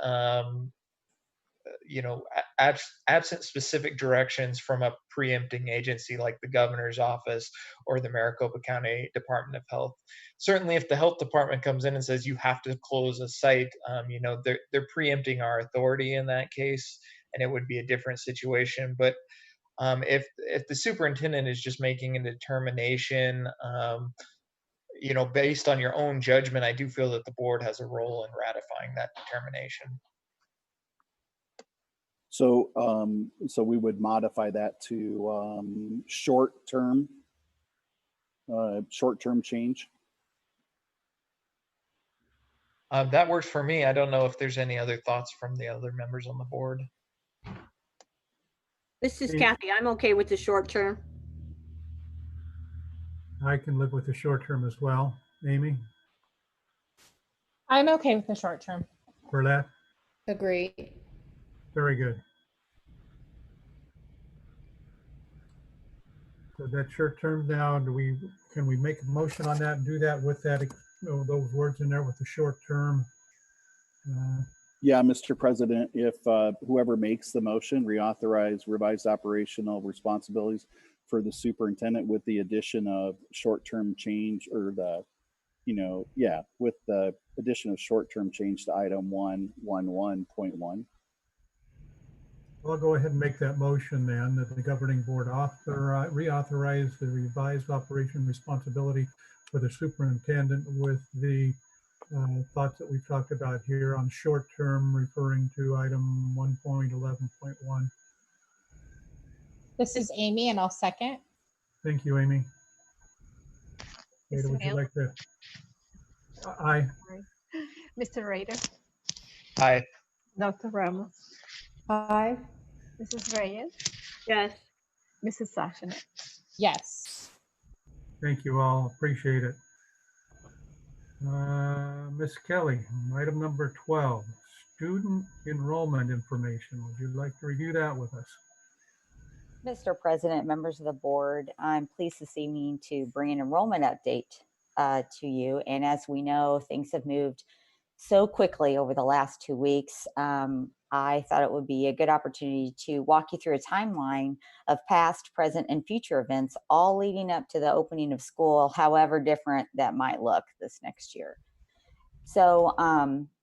absent specific directions from a preempting agency like the governor's office or the Maricopa County Department of Health. Certainly, if the health department comes in and says you have to close a site, they're preempting our authority in that case, and it would be a different situation. But if the superintendent is just making a determination, based on your own judgment, I do feel that the board has a role in ratifying that determination. So, so we would modify that to short-term change. That works for me. I don't know if there's any other thoughts from the other members on the board. This is Kathy. I'm okay with the short term. I can live with the short term as well. Amy, I'm okay with the short term. Burnett, Agreed. very good. So that short term now, can we make a motion on that and do that with that, those words in there with the short term? Yeah, Mr. President, if whoever makes the motion, reauthorize revised operational responsibilities for the superintendent with the addition of short-term change, or with the addition of short-term change to item 111.1. I'll go ahead and make that motion then, that the governing board reauthorize the revised operation responsibility for the superintendent with the thoughts that we've talked about here on short term, referring to item 1.11.1. This is Amy, and I'll second. Thank you, Amy. Ada, Mr. would you Hale? like to? Aye. Mr. Rader, Aye. Dr. Ramos, Aye. Mrs. Reyes, Yes. Mrs. Sashina. Yes. Thank you all. Appreciate it. Ms. Kelly, item number 12, student enrollment information. Would you like to review that with us? Mr. President, members of the board, I'm pleased this evening to bring an enrollment update to you. And as we know, things have moved so quickly over the last 2 weeks. I thought it would be a good opportunity to walk you through a timeline of past, present, and future events, all leading up to the opening of school, however different that might look this next year. So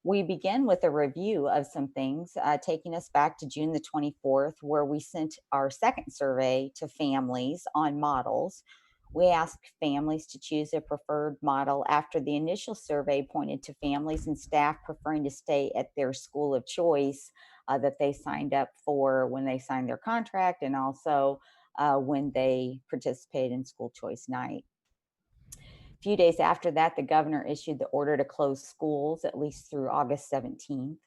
we begin with a review of some things, taking us back to June the 24th, where we sent our second survey to families on models. We asked families to choose a preferred model after the initial survey pointed to families and staff preferring to stay at their school of choice that they signed up for when they signed their contract, and also when they participated in school choice night. A few days after that, the governor issued the order to close schools at least through August 17th.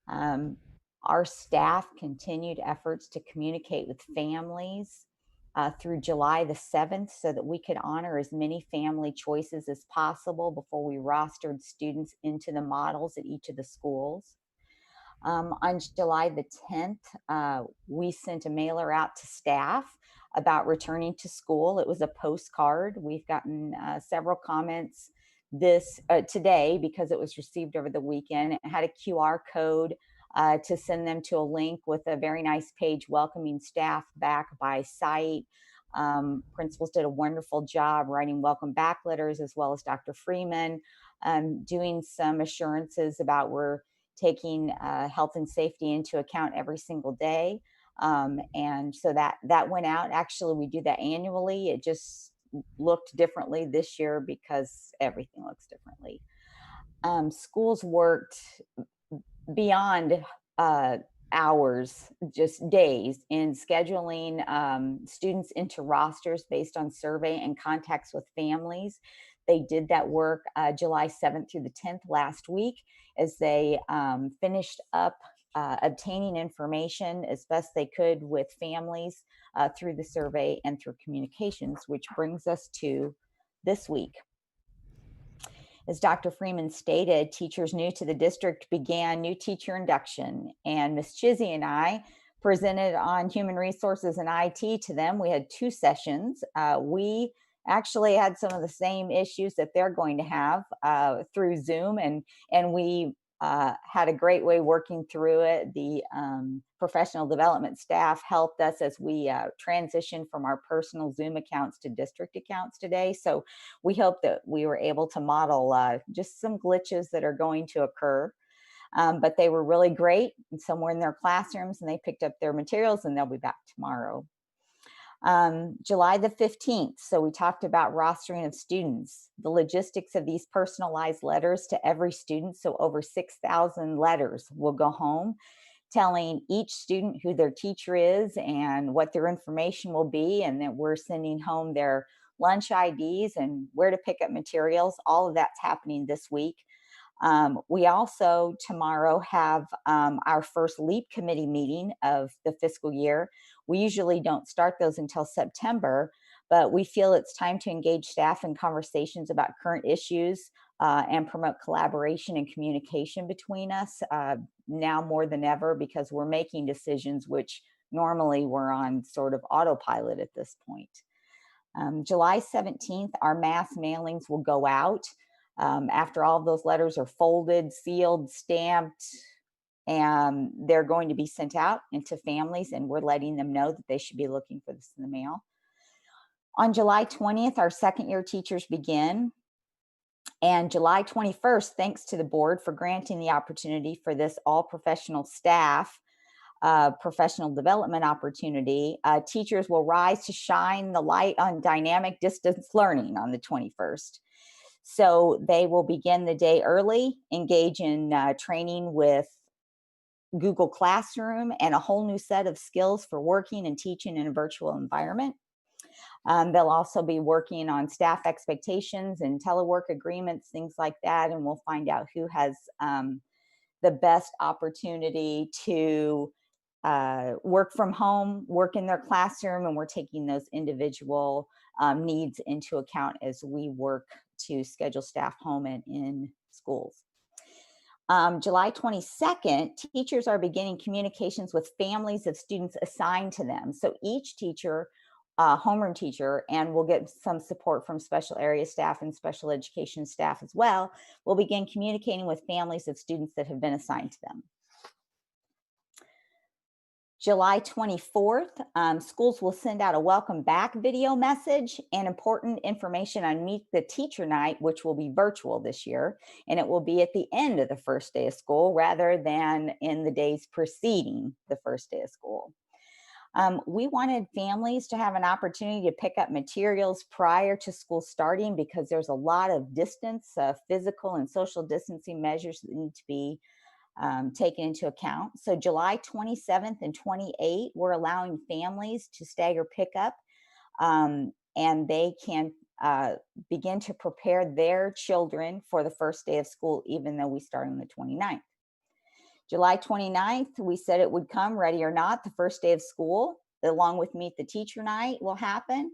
Our staff continued efforts to communicate with families through July the 7th so that we could honor as many family choices as possible before we rostered students into the models at each of the schools. On July the 10th, we sent a mailer out to staff about returning to school. It was a postcard. We've gotten several comments today because it was received over the weekend. It had a QR code to send them to a link with a very nice page welcoming staff back by site. Principals did a wonderful job writing welcome back letters, as well as Dr. Freeman, doing some assurances about we're taking health and safety into account every single day. And so that went out. Actually, we do that annually. It just looked differently this year because everything looks differently. Schools worked beyond hours, just days, in scheduling students into rosters based on survey and contacts with families. They did that work July 7th through the 10th last week as they finished up obtaining information as best they could with families through the survey and through communications, which brings us to this week. As Dr. Freeman stated, teachers new to the district began new teacher induction, and Ms. Chizzy and I presented on human resources and IT to them. We had 2 sessions. We actually had some of the same issues that they're going to have through Zoom, and we had a great way working through it. The professional development staff helped us as we transitioned from our personal Zoom accounts to district accounts today. So we hope that we were able to model just some glitches that are going to occur. But they were really great. And somewhere in their classrooms, and they picked up their materials, and they'll be back tomorrow. July the 15th. So we talked about rostering of students, the logistics of these personalized letters to every student. So over 6,000 letters will go home telling each student who their teacher is and what their information will be. And that we're sending home their lunch IDs and where to pick up materials. All of that's happening this week. We also tomorrow have our first LEAP committee meeting of the fiscal year. We usually don't start those until September, but we feel it's time to engage staff in conversations about current issues and promote collaboration and communication between us now more than ever, because we're making decisions which normally we're on sort of autopilot at this point. July 17th, our mass mailings will go out. After all of those letters are folded, sealed, stamped, and they're going to be sent out into families, and we're letting them know that they should be looking for this in the mail. On July 20th, our second-year teachers begin. And July 21st, thanks to the board for granting the opportunity for this all professional staff professional development opportunity, teachers will rise to shine the light on dynamic distance learning on the 21st. So they will begin the day early, engage in training with Google Classroom and a whole new set of skills for working and teaching in a virtual environment. They'll also be working on staff expectations and telework agreements, things like that, and we'll find out who has the best opportunity to work from home, work in their classroom, and we're taking those individual needs into account as we work to schedule staff home and in schools. July 22nd, teachers are beginning communications with families of students assigned to them. So each teacher, homeroom teacher, and we'll get some support from special area staff and special education staff as well, will begin communicating with families of students that have been assigned to them. July 24th, schools will send out a welcome back video message and important information on Meet the Teacher Night, which will be virtual this year. And it will be at the end of the first day of school rather than in the days preceding the first day of school. We wanted families to have an opportunity to pick up materials prior to school starting because there's a lot of distance, physical and social distancing measures that need to be taken into account. So July 27th and 28th, we're allowing families to stagger pickup and they can begin to prepare their children for the first day of school, even though we start on the 29th. July 29th, we said it would come, ready or not, the first day of school, along with Meet the Teacher Night will happen.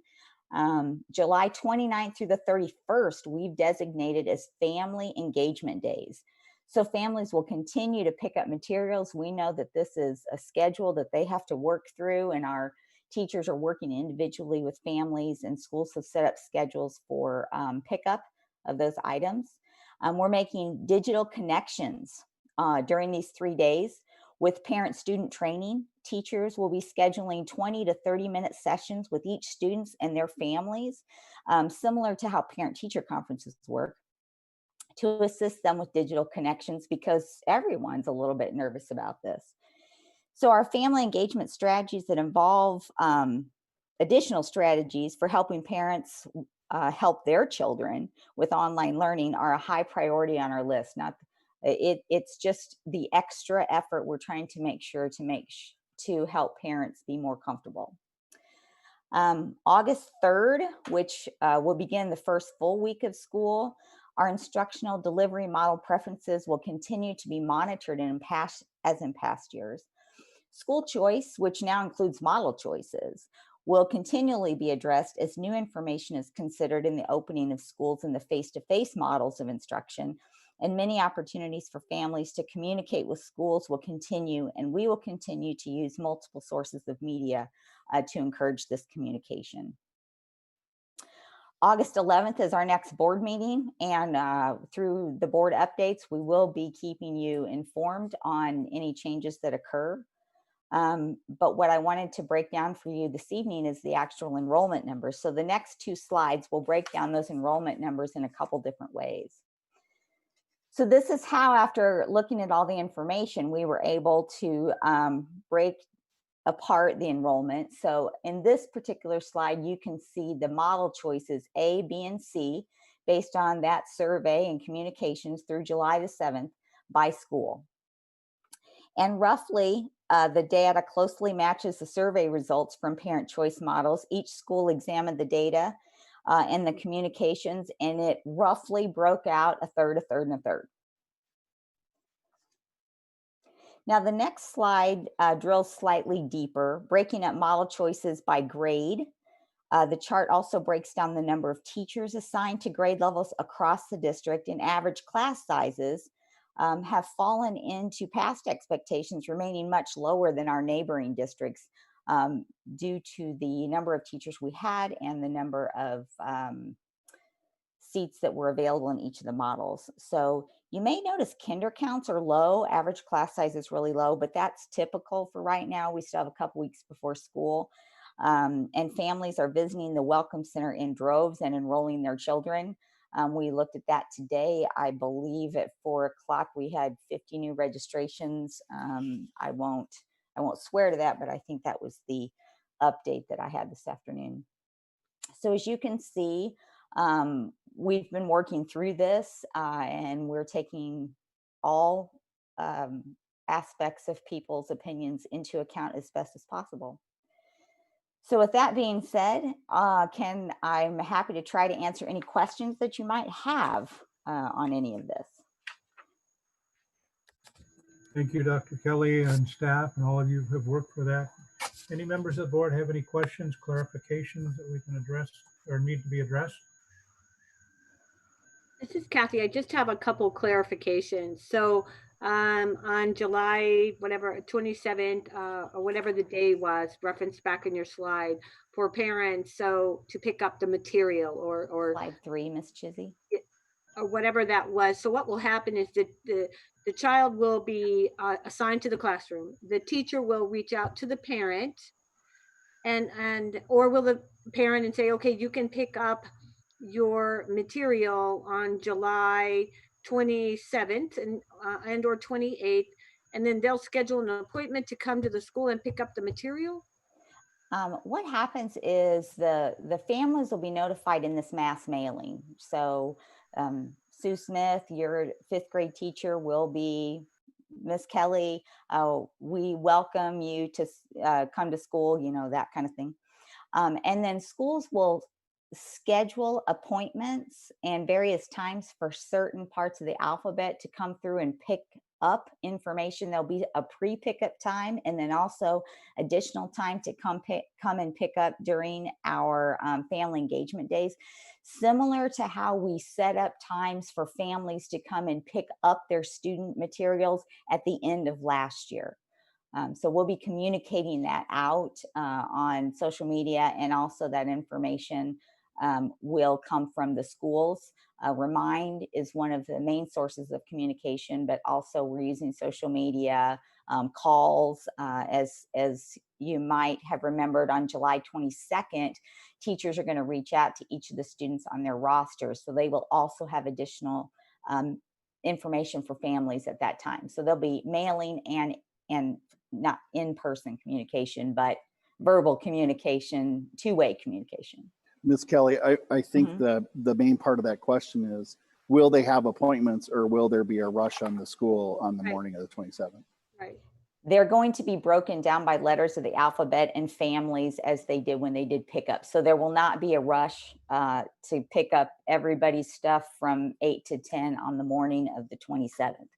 July 29th through the 31st, we've designated as family engagement days. So families will continue to pick up materials. We know that this is a schedule that they have to work through, and our teachers are working individually with families, and schools have set up schedules for pickup of those items. We're making digital connections during these 3 days with parent-student training. Teachers will be scheduling 20 to 30-minute sessions with each students and their families, similar to how parent-teacher conferences work, to assist them with digital connections because everyone's a little bit nervous about this. So our family engagement strategies that involve additional strategies for helping parents help their children with online learning are a high priority on our list. It's just the extra effort we're trying to make sure to help parents be more comfortable. August 3rd, which will begin the first full week of school, our instructional delivery model preferences will continue to be monitored as in past years. School choice, which now includes model choices, will continually be addressed as new information is considered in the opening of schools in the face-to-face models of instruction, and many opportunities for families to communicate with schools will continue, and we will continue to use multiple sources of media to encourage this communication. August 11th is our next board meeting, and through the board updates, we will be keeping you informed on any changes that occur. But what I wanted to break down for you this evening is the actual enrollment numbers. So the next 2 slides will break down those enrollment numbers in a couple different ways. So this is how, after looking at all the information, we were able to break apart the enrollment. So in this particular slide, you can see the model choices A, B, and C based on that survey and communications through July the 7th by school. And roughly, the data closely matches the survey results from parent choice models. Each school examined the data and the communications, and it roughly broke out a third, a third, and a third. Now, the next slide drills slightly deeper, breaking up model choices by grade. The chart also breaks down the number of teachers assigned to grade levels across the district, and average class sizes have fallen into past expectations, remaining much lower than our neighboring districts due to the number of teachers we had and the number of seats that were available in each of the models. So you may notice kinder counts are low, average class size is really low, but that's typical for right now. We still have a couple weeks before school. And families are visiting the Welcome Center in droves and enrolling their children. We looked at that today. I believe at 4 o'clock we had 50 new registrations. I won't swear to that, but I think that was the update that I had this afternoon. So as you can see, we've been working through this and we're taking all aspects of people's opinions into account as best as possible. So with that being said, I'm happy to try to answer any questions that you might have on any of this. Thank you, Dr. Kelly and staff, and all of you who have worked for that. Any members of the board have any questions, clarifications that we can address or need to be addressed? This is Kathy. I just have a couple clarifications. So on July, whatever, 27th, or whatever the day was, referenced back in your slide for parents, so to pick up the material or Slide 3, Ms. Chizzy. Or whatever that was. So what will happen is that the child will be assigned to the classroom. The teacher will reach out to the parent or will the parent and say, okay, you can pick up your material on July 27th and or 28th, and then they'll schedule an appointment to come to the school and pick up the material? What happens is the families will be notified in this mass mailing. So Sue Smith, your 5th grade teacher, will be Miss Kelly. We welcome you to come to school, you know, that kind of thing. And then schools will schedule appointments and various times for certain parts of the alphabet to come through and pick up information. There'll be a pre-pickup time and then also additional time to come and pick up during our family engagement days, similar to how we set up times for families to come and pick up their student materials at the end of last year. So we'll be communicating that out on social media, and also that information will come from the schools. Remind is one of the main sources of communication, but also we're using social media, calls. As you might have remembered, on July 22nd, teachers are going to reach out to each of the students on their rosters. So they will also have additional information for families at that time. So there'll be mailing and not in-person communication, but verbal communication, two-way communication. Ms. Kelly, I think the main part of that question is, will they have appointments or will there be a rush on the school on the morning of the 27th? Right. They're going to be broken down by letters of the alphabet and families as they did when they did pickup. So there will not be a rush to pick up everybody's stuff from 8 to 10 on the morning of the 27th.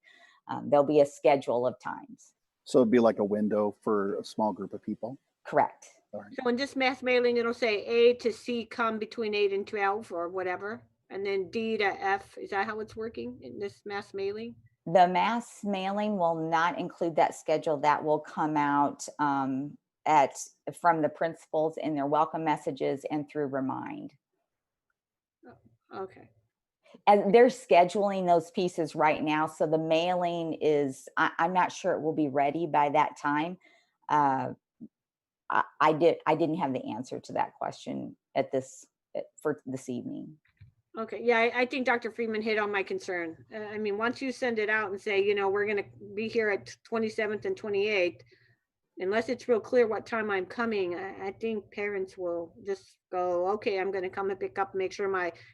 There'll be a schedule of times. So it'd be like a window for a small group of people? Correct. All right. So in this mass mailing, it'll say A to C come between 8 and 12 or whatever, and then D to F. Is that how it's working in this mass mailing? The mass mailing will not include that schedule. That will come out from the principals in their welcome messages and through Remind. Okay. And they're scheduling those pieces right now. So the mailing is, I'm not sure it will be ready by that time. Uh, I didn't have the answer to that question for this evening. Okay, yeah, I think Dr. Freeman hit on my concern. I mean, once you send it out and say, you know, we're gonna be here at 27th and 28th, unless it's real clear what time I'm coming, I think parents will just go, okay, I'm gonna come and pick up, make sure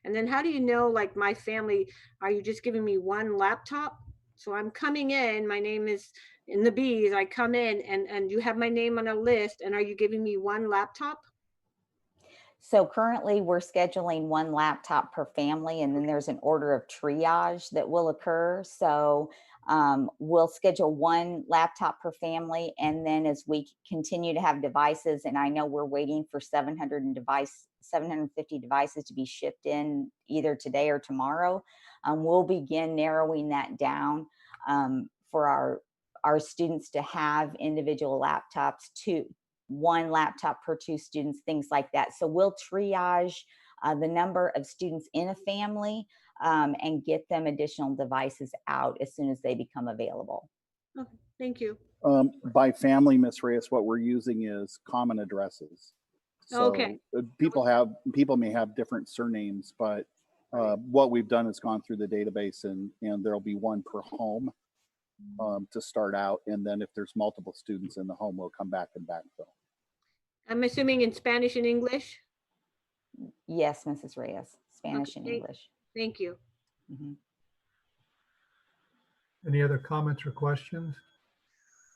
and then how do you know, like my family, are you just giving me one laptop? So I'm coming in, my name is in the B's, I come in and you have my name on a list, and are you giving me one laptop? So currently we're scheduling one laptop per family, and then there's an order of triage that will occur. So we'll schedule one laptop per family. And then as we continue to have devices, and I know we're waiting for 750 devices to be shipped in either today or tomorrow, we'll begin narrowing that down for our students to have individual laptops to one laptop per 2 students, things like that. So we'll triage the number of students in a family and get them additional devices out as soon as they become available. Okay, thank you. By family, Ms. Reyes, what we're using is common addresses. So Okay. people may have different surnames, but what we've done is gone through the database, and there'll be one per home to start out. And then if there's multiple students in the home, we'll come back and backfill. I'm assuming in Spanish and English? Yes, Mrs. Reyes, Spanish Okay, and English. Thank you. Mhm. Any other comments or questions?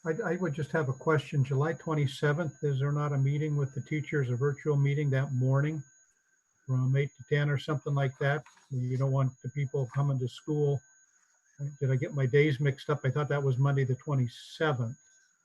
I would just have a question. July 27th, is there not a meeting with the teachers, a virtual meeting that morning from 8 to 10 or something like that? You don't want the people coming to school. Did I get my days mixed up? I thought that was Monday the 27th.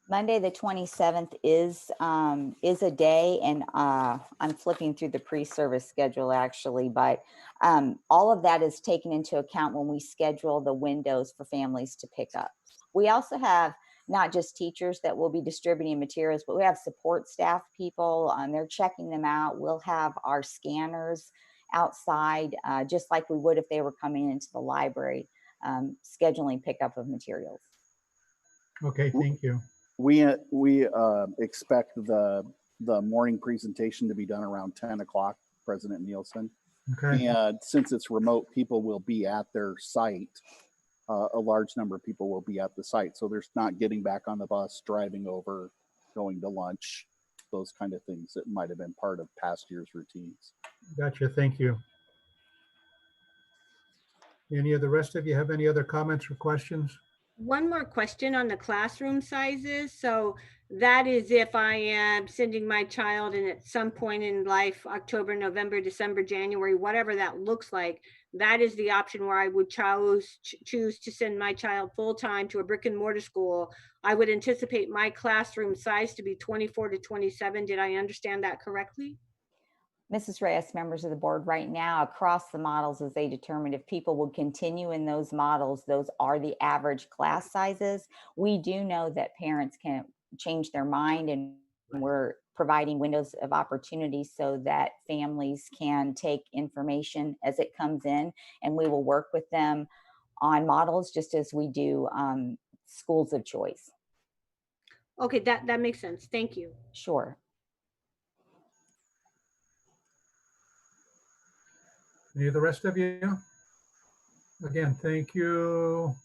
Monday the 27th is a day, and I'm flipping through the pre-service schedule actually, but all of that is taken into account when we schedule the windows for families to pick up. We also have not just teachers that will be distributing materials, but we have support staff people. They're checking them out. We'll have our scanners outside, just like we would if they were coming into the library, scheduling pickup of materials. Okay, thank you. We expect the morning presentation to be done around 10 o'clock, President Nielsen. Okay. And since it's remote, people will be at their site. A large number of people will be at the site. So there's not getting back on the bus, driving over, going to lunch, those kind of things that might have been part of past year's routines. Gotcha. Thank you. Any of the rest of you have any other comments or questions? One more question on the classroom sizes. So that is if I am sending my child in at some point in life, October, November, December, January, whatever that looks like, that is the option where I would choose to send my child full-time to a brick and mortar school. I would anticipate my classroom size to be 24 to 27. Did I understand that correctly? Mrs. Reyes, members of the board, right now across the models, as they determined if people would continue in those models, those are the average class sizes. We do know that parents can change their mind, and we're providing windows of opportunity so that families can take information as it comes in, and we will work with them on models just as we do schools of choice. Okay, that makes sense. Thank you. Sure. Any of the rest of you? Again, thank you,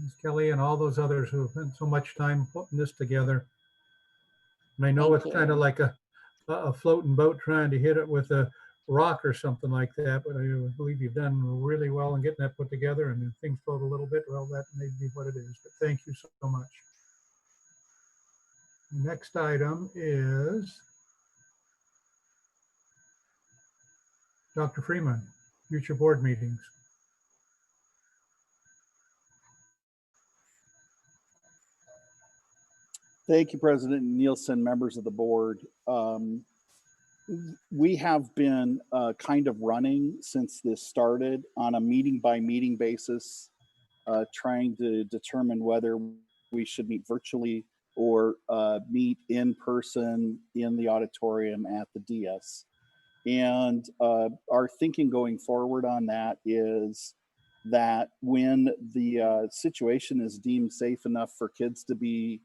Ms. Kelly, and all those others who have spent so much time putting this together. And I know Thank it's kind of you. like a floating boat trying to hit it with a rock or something like that, but I believe you've done really well in getting that put together. And if things float a little bit, well, that may be what it is. But thank you so much. Next item is Dr. Freeman, future board meetings. Thank you, President Nielsen, members of the board. We have been kind of running since this started on a meeting by meeting basis, trying to determine whether we should meet virtually or meet in person in the auditorium at the DS. And our thinking going forward on that is that when the situation is deemed safe enough for kids to be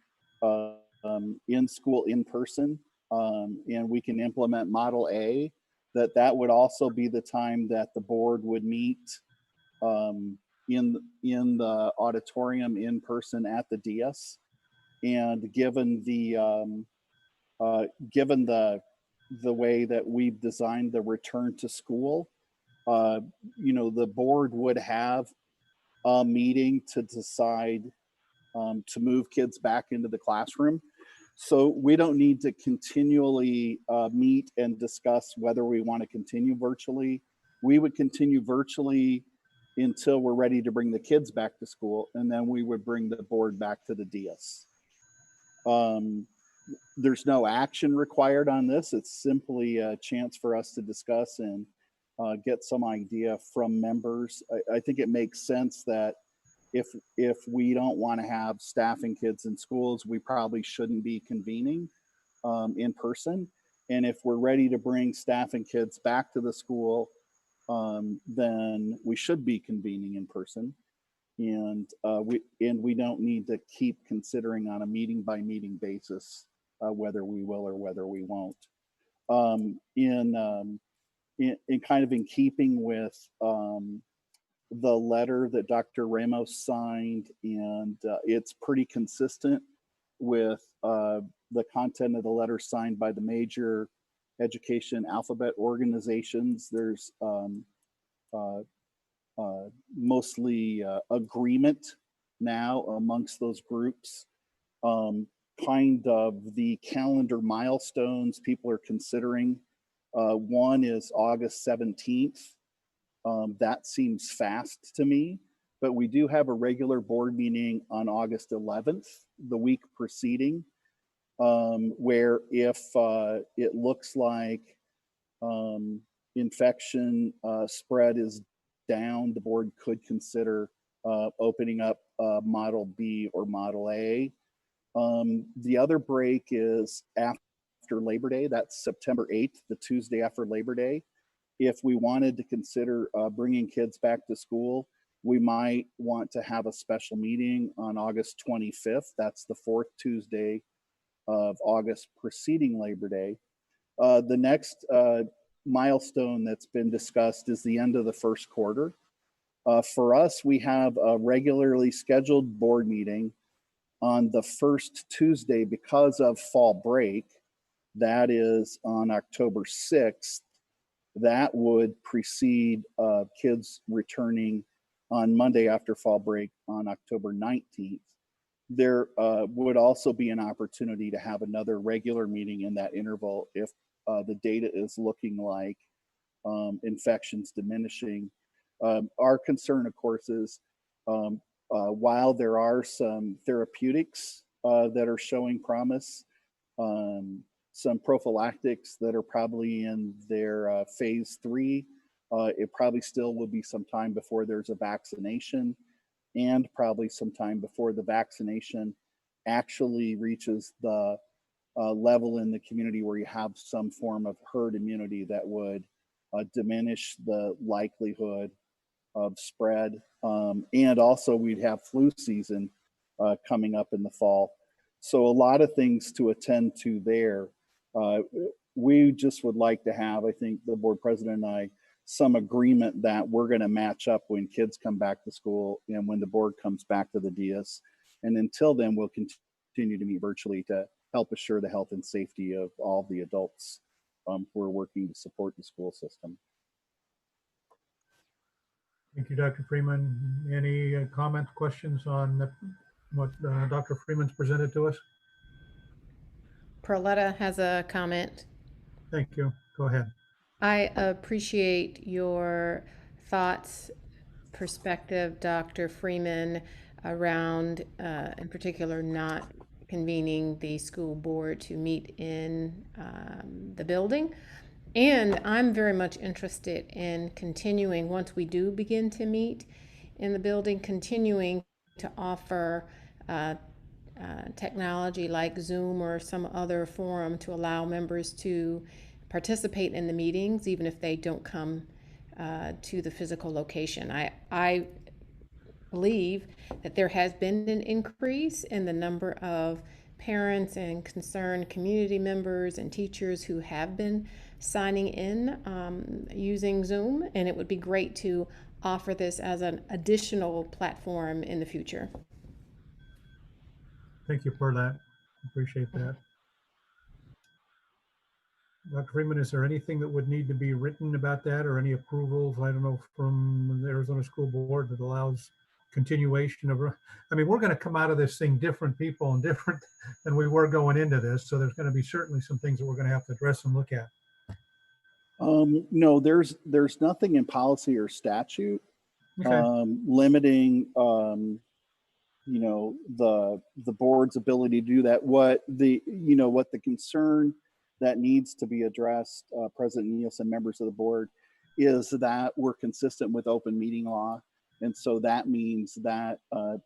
in school in person, and we can implement Model A, that would also be the time that the board would meet in the auditorium in person at the DS. And given the way that we've designed the return to school, the board would have a meeting to decide to move kids back into the classroom. So we don't need to continually meet and discuss whether we want to continue virtually. We would continue virtually until we're ready to bring the kids back to school, and then we would bring the board back to the DS. There's no action required on this. It's simply a chance for us to discuss and get some idea from members. I think it makes sense that if we don't want to have staff and kids in schools, we probably shouldn't be convening in person. And if we're ready to bring staff and kids back to the school, then we should be convening in person. And we don't need to keep considering on a meeting by meeting basis whether we will or whether we won't. In kind of in keeping with the letter that Dr. Ramos signed, and it's pretty consistent with the content of the letter signed by the major education alphabet organizations. There's mostly agreement now amongst those groups. Kind of the calendar milestones people are considering. One is August 17th. That seems fast to me, but we do have a regular board meeting on August 11th, the week preceding, where if it looks like infection spread is down, the board could consider opening up Model B or Model A. The other break is after Labor Day. That's September 8th, the Tuesday after Labor Day. If we wanted to consider bringing kids back to school, we might want to have a special meeting on August 25th. That's the fourth Tuesday of August preceding Labor Day. The next milestone that's been discussed is the end of the first quarter. For us, we have a regularly scheduled board meeting on the first Tuesday because of fall break. That is on October 6th. That would precede kids returning on Monday after fall break on October 19th. There would also be an opportunity to have another regular meeting in that interval if the data is looking like infections diminishing. Our concern, of course, is while there are some therapeutics that are showing promise, some prophylactics that are probably in their phase 3, it probably still will be some time before there's a vaccination, and probably some time before the vaccination actually reaches the level in the community where you have some form of herd immunity that would diminish the likelihood of spread. And also we'd have flu season coming up in the fall. So a lot of things to attend to there. We just would like to have, I think the board president and I, some agreement that we're going to match up when kids come back to school and when the board comes back to the DS. And until then, we'll continue to meet virtually to help assure the health and safety of all the adults who are working to support the school system. Thank you, Dr. Freeman. Any comments, questions on what Dr. Freeman's presented to us? Perletta has a comment. Thank you. Go ahead. I appreciate your thoughts, perspective, Dr. Freeman, around, in particular, not convening the school board to meet in the building. And I'm very much interested in continuing, once we do begin to meet in the building, continuing to offer technology like Zoom or some other forum to allow members to participate in the meetings, even if they don't come to the physical location. I believe that there has been an increase in the number of parents and concerned community members and teachers who have been signing in using Zoom, and it would be great to offer this as an additional platform in the future. Thank you for that. Appreciate that. Dr. Freeman, is there anything that would need to be written about that, or any approvals, I don't know, from the Arizona School Board that allows continuation of, I mean, we're going to come out of this thing different people and different than we were going into this. So there's going to be certainly some things that we're going to have to address and look at. No, there's nothing in policy or statute Okay. limiting you know, the board's ability to do that. What the concern that needs to be addressed, President Nielsen, members of the board, is that we're consistent with open meeting law. And so that means that,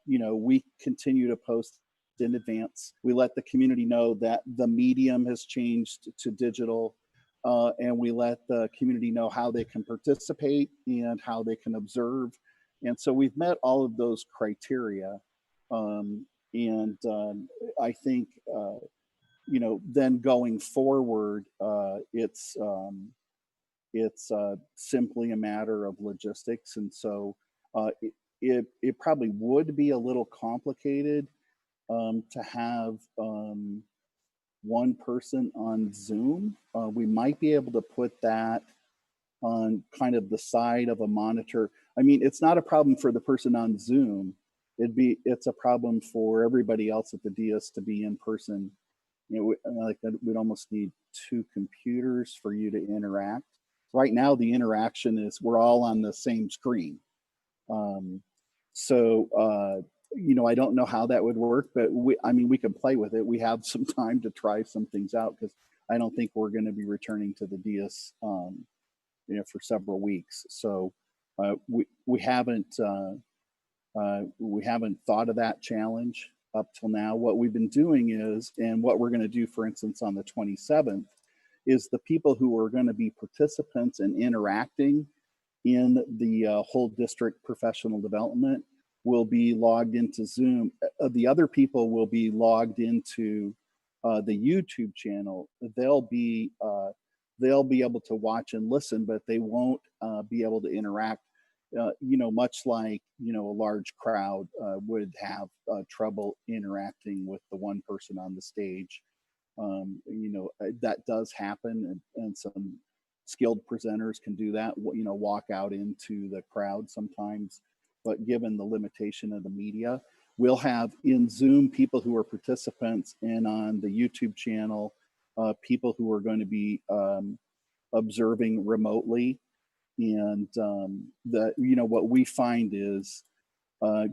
we continue to post in advance. We let the community know that the medium has changed to digital, and we let the community know how they can participate and how they can observe. And so we've met all of those criteria. I think, then going forward, it's simply a matter of logistics. And so it probably would be a little complicated to have one person on Zoom. We might be able to put that on kind of the side of a monitor. I mean, it's not a problem for the person on Zoom. It's a problem for everybody else at the DS to be in person. We'd almost need two computers for you to interact. Right now, the interaction is we're all on the same screen. I don't know how that would work, but we can play with it. We have some time to try some things out, because I don't think we're going to be returning to the DS, for several weeks. So we haven't thought of that challenge up till now. What we've been doing is, and what we're going to do, for instance, on the 27th, is the people who are going to be participants and interacting in the whole district professional development will be logged into Zoom. The other people will be logged into the YouTube channel. They'll be able to watch and listen, but they won't be able to interact. Much like, a large crowd would have trouble interacting with the one person on the stage. That does happen, and some skilled presenters can do that, walk out into the crowd sometimes. But given the limitation of the media, we'll have in Zoom people who are participants, and on the YouTube channel, people who are going to be observing remotely. And what we find is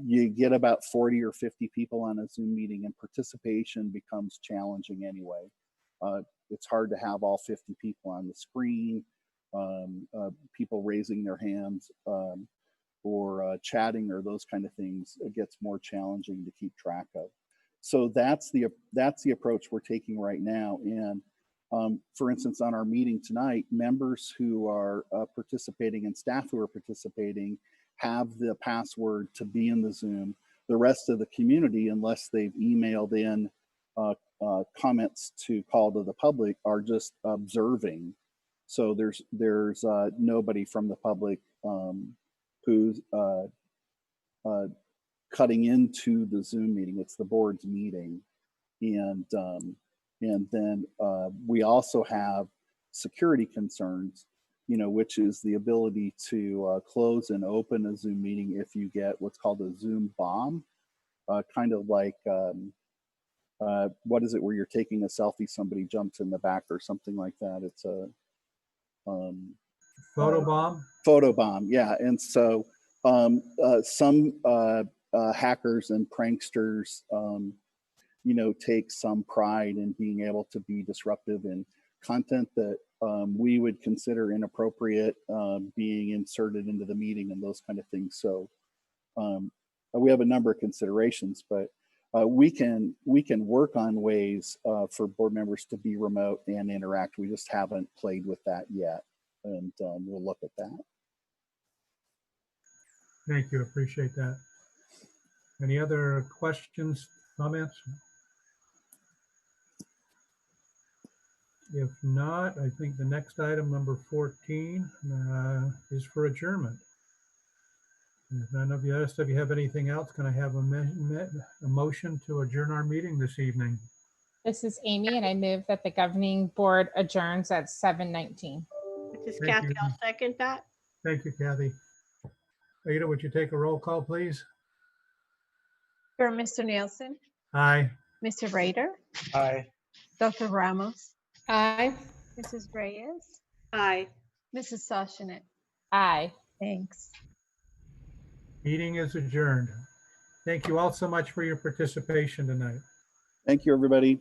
you get about 40 or 50 people on a Zoom meeting, and participation becomes challenging anyway. It's hard to have all 50 people on the screen, people raising their hands or chatting or those kind of things. It gets more challenging to keep track of. So that's the approach we're taking right now. And for instance, on our meeting tonight, members who are participating and staff who are participating have the password to be in the Zoom. The rest of the community, unless they've emailed in comments to call to the public, are just observing. So there's nobody from the public who's cutting into the Zoom meeting. It's the board's meeting. And then we also have security concerns, which is the ability to close and open a Zoom meeting if you get what's called a Zoom bomb, kind of like, what is it, where you're taking a selfie, somebody jumps in the back or something like that. It's a Photobomb? Photobomb, yeah. And so some hackers and pranksters, take some pride in being able to be disruptive in content that we would consider inappropriate being inserted into the meeting and those kind of things. So we have a number of considerations, but we can work on ways for board members to be remote and interact. We just haven't played with that yet, and we'll look at that. Thank you. Appreciate that. Any other questions, comments? If not, I think the next item, number 14, is for adjournment. And if none of you else, if you have anything else, can I have a motion to adjourn our meeting this evening? This is Amy, and I move that the governing board adjourns at 7:19. This is Thank Kathy. you. I'll second that. Thank you, Kathy. Ada, would you take a roll call, please? For Mr. Nielsen, Aye. Mr. Rader, Aye. Dr. Ramos, Aye. Mrs. Reyes, Aye. Mrs. Sashina. Aye. Thanks. Meeting is adjourned. Thank you all so much for your participation tonight. Thank you, everybody.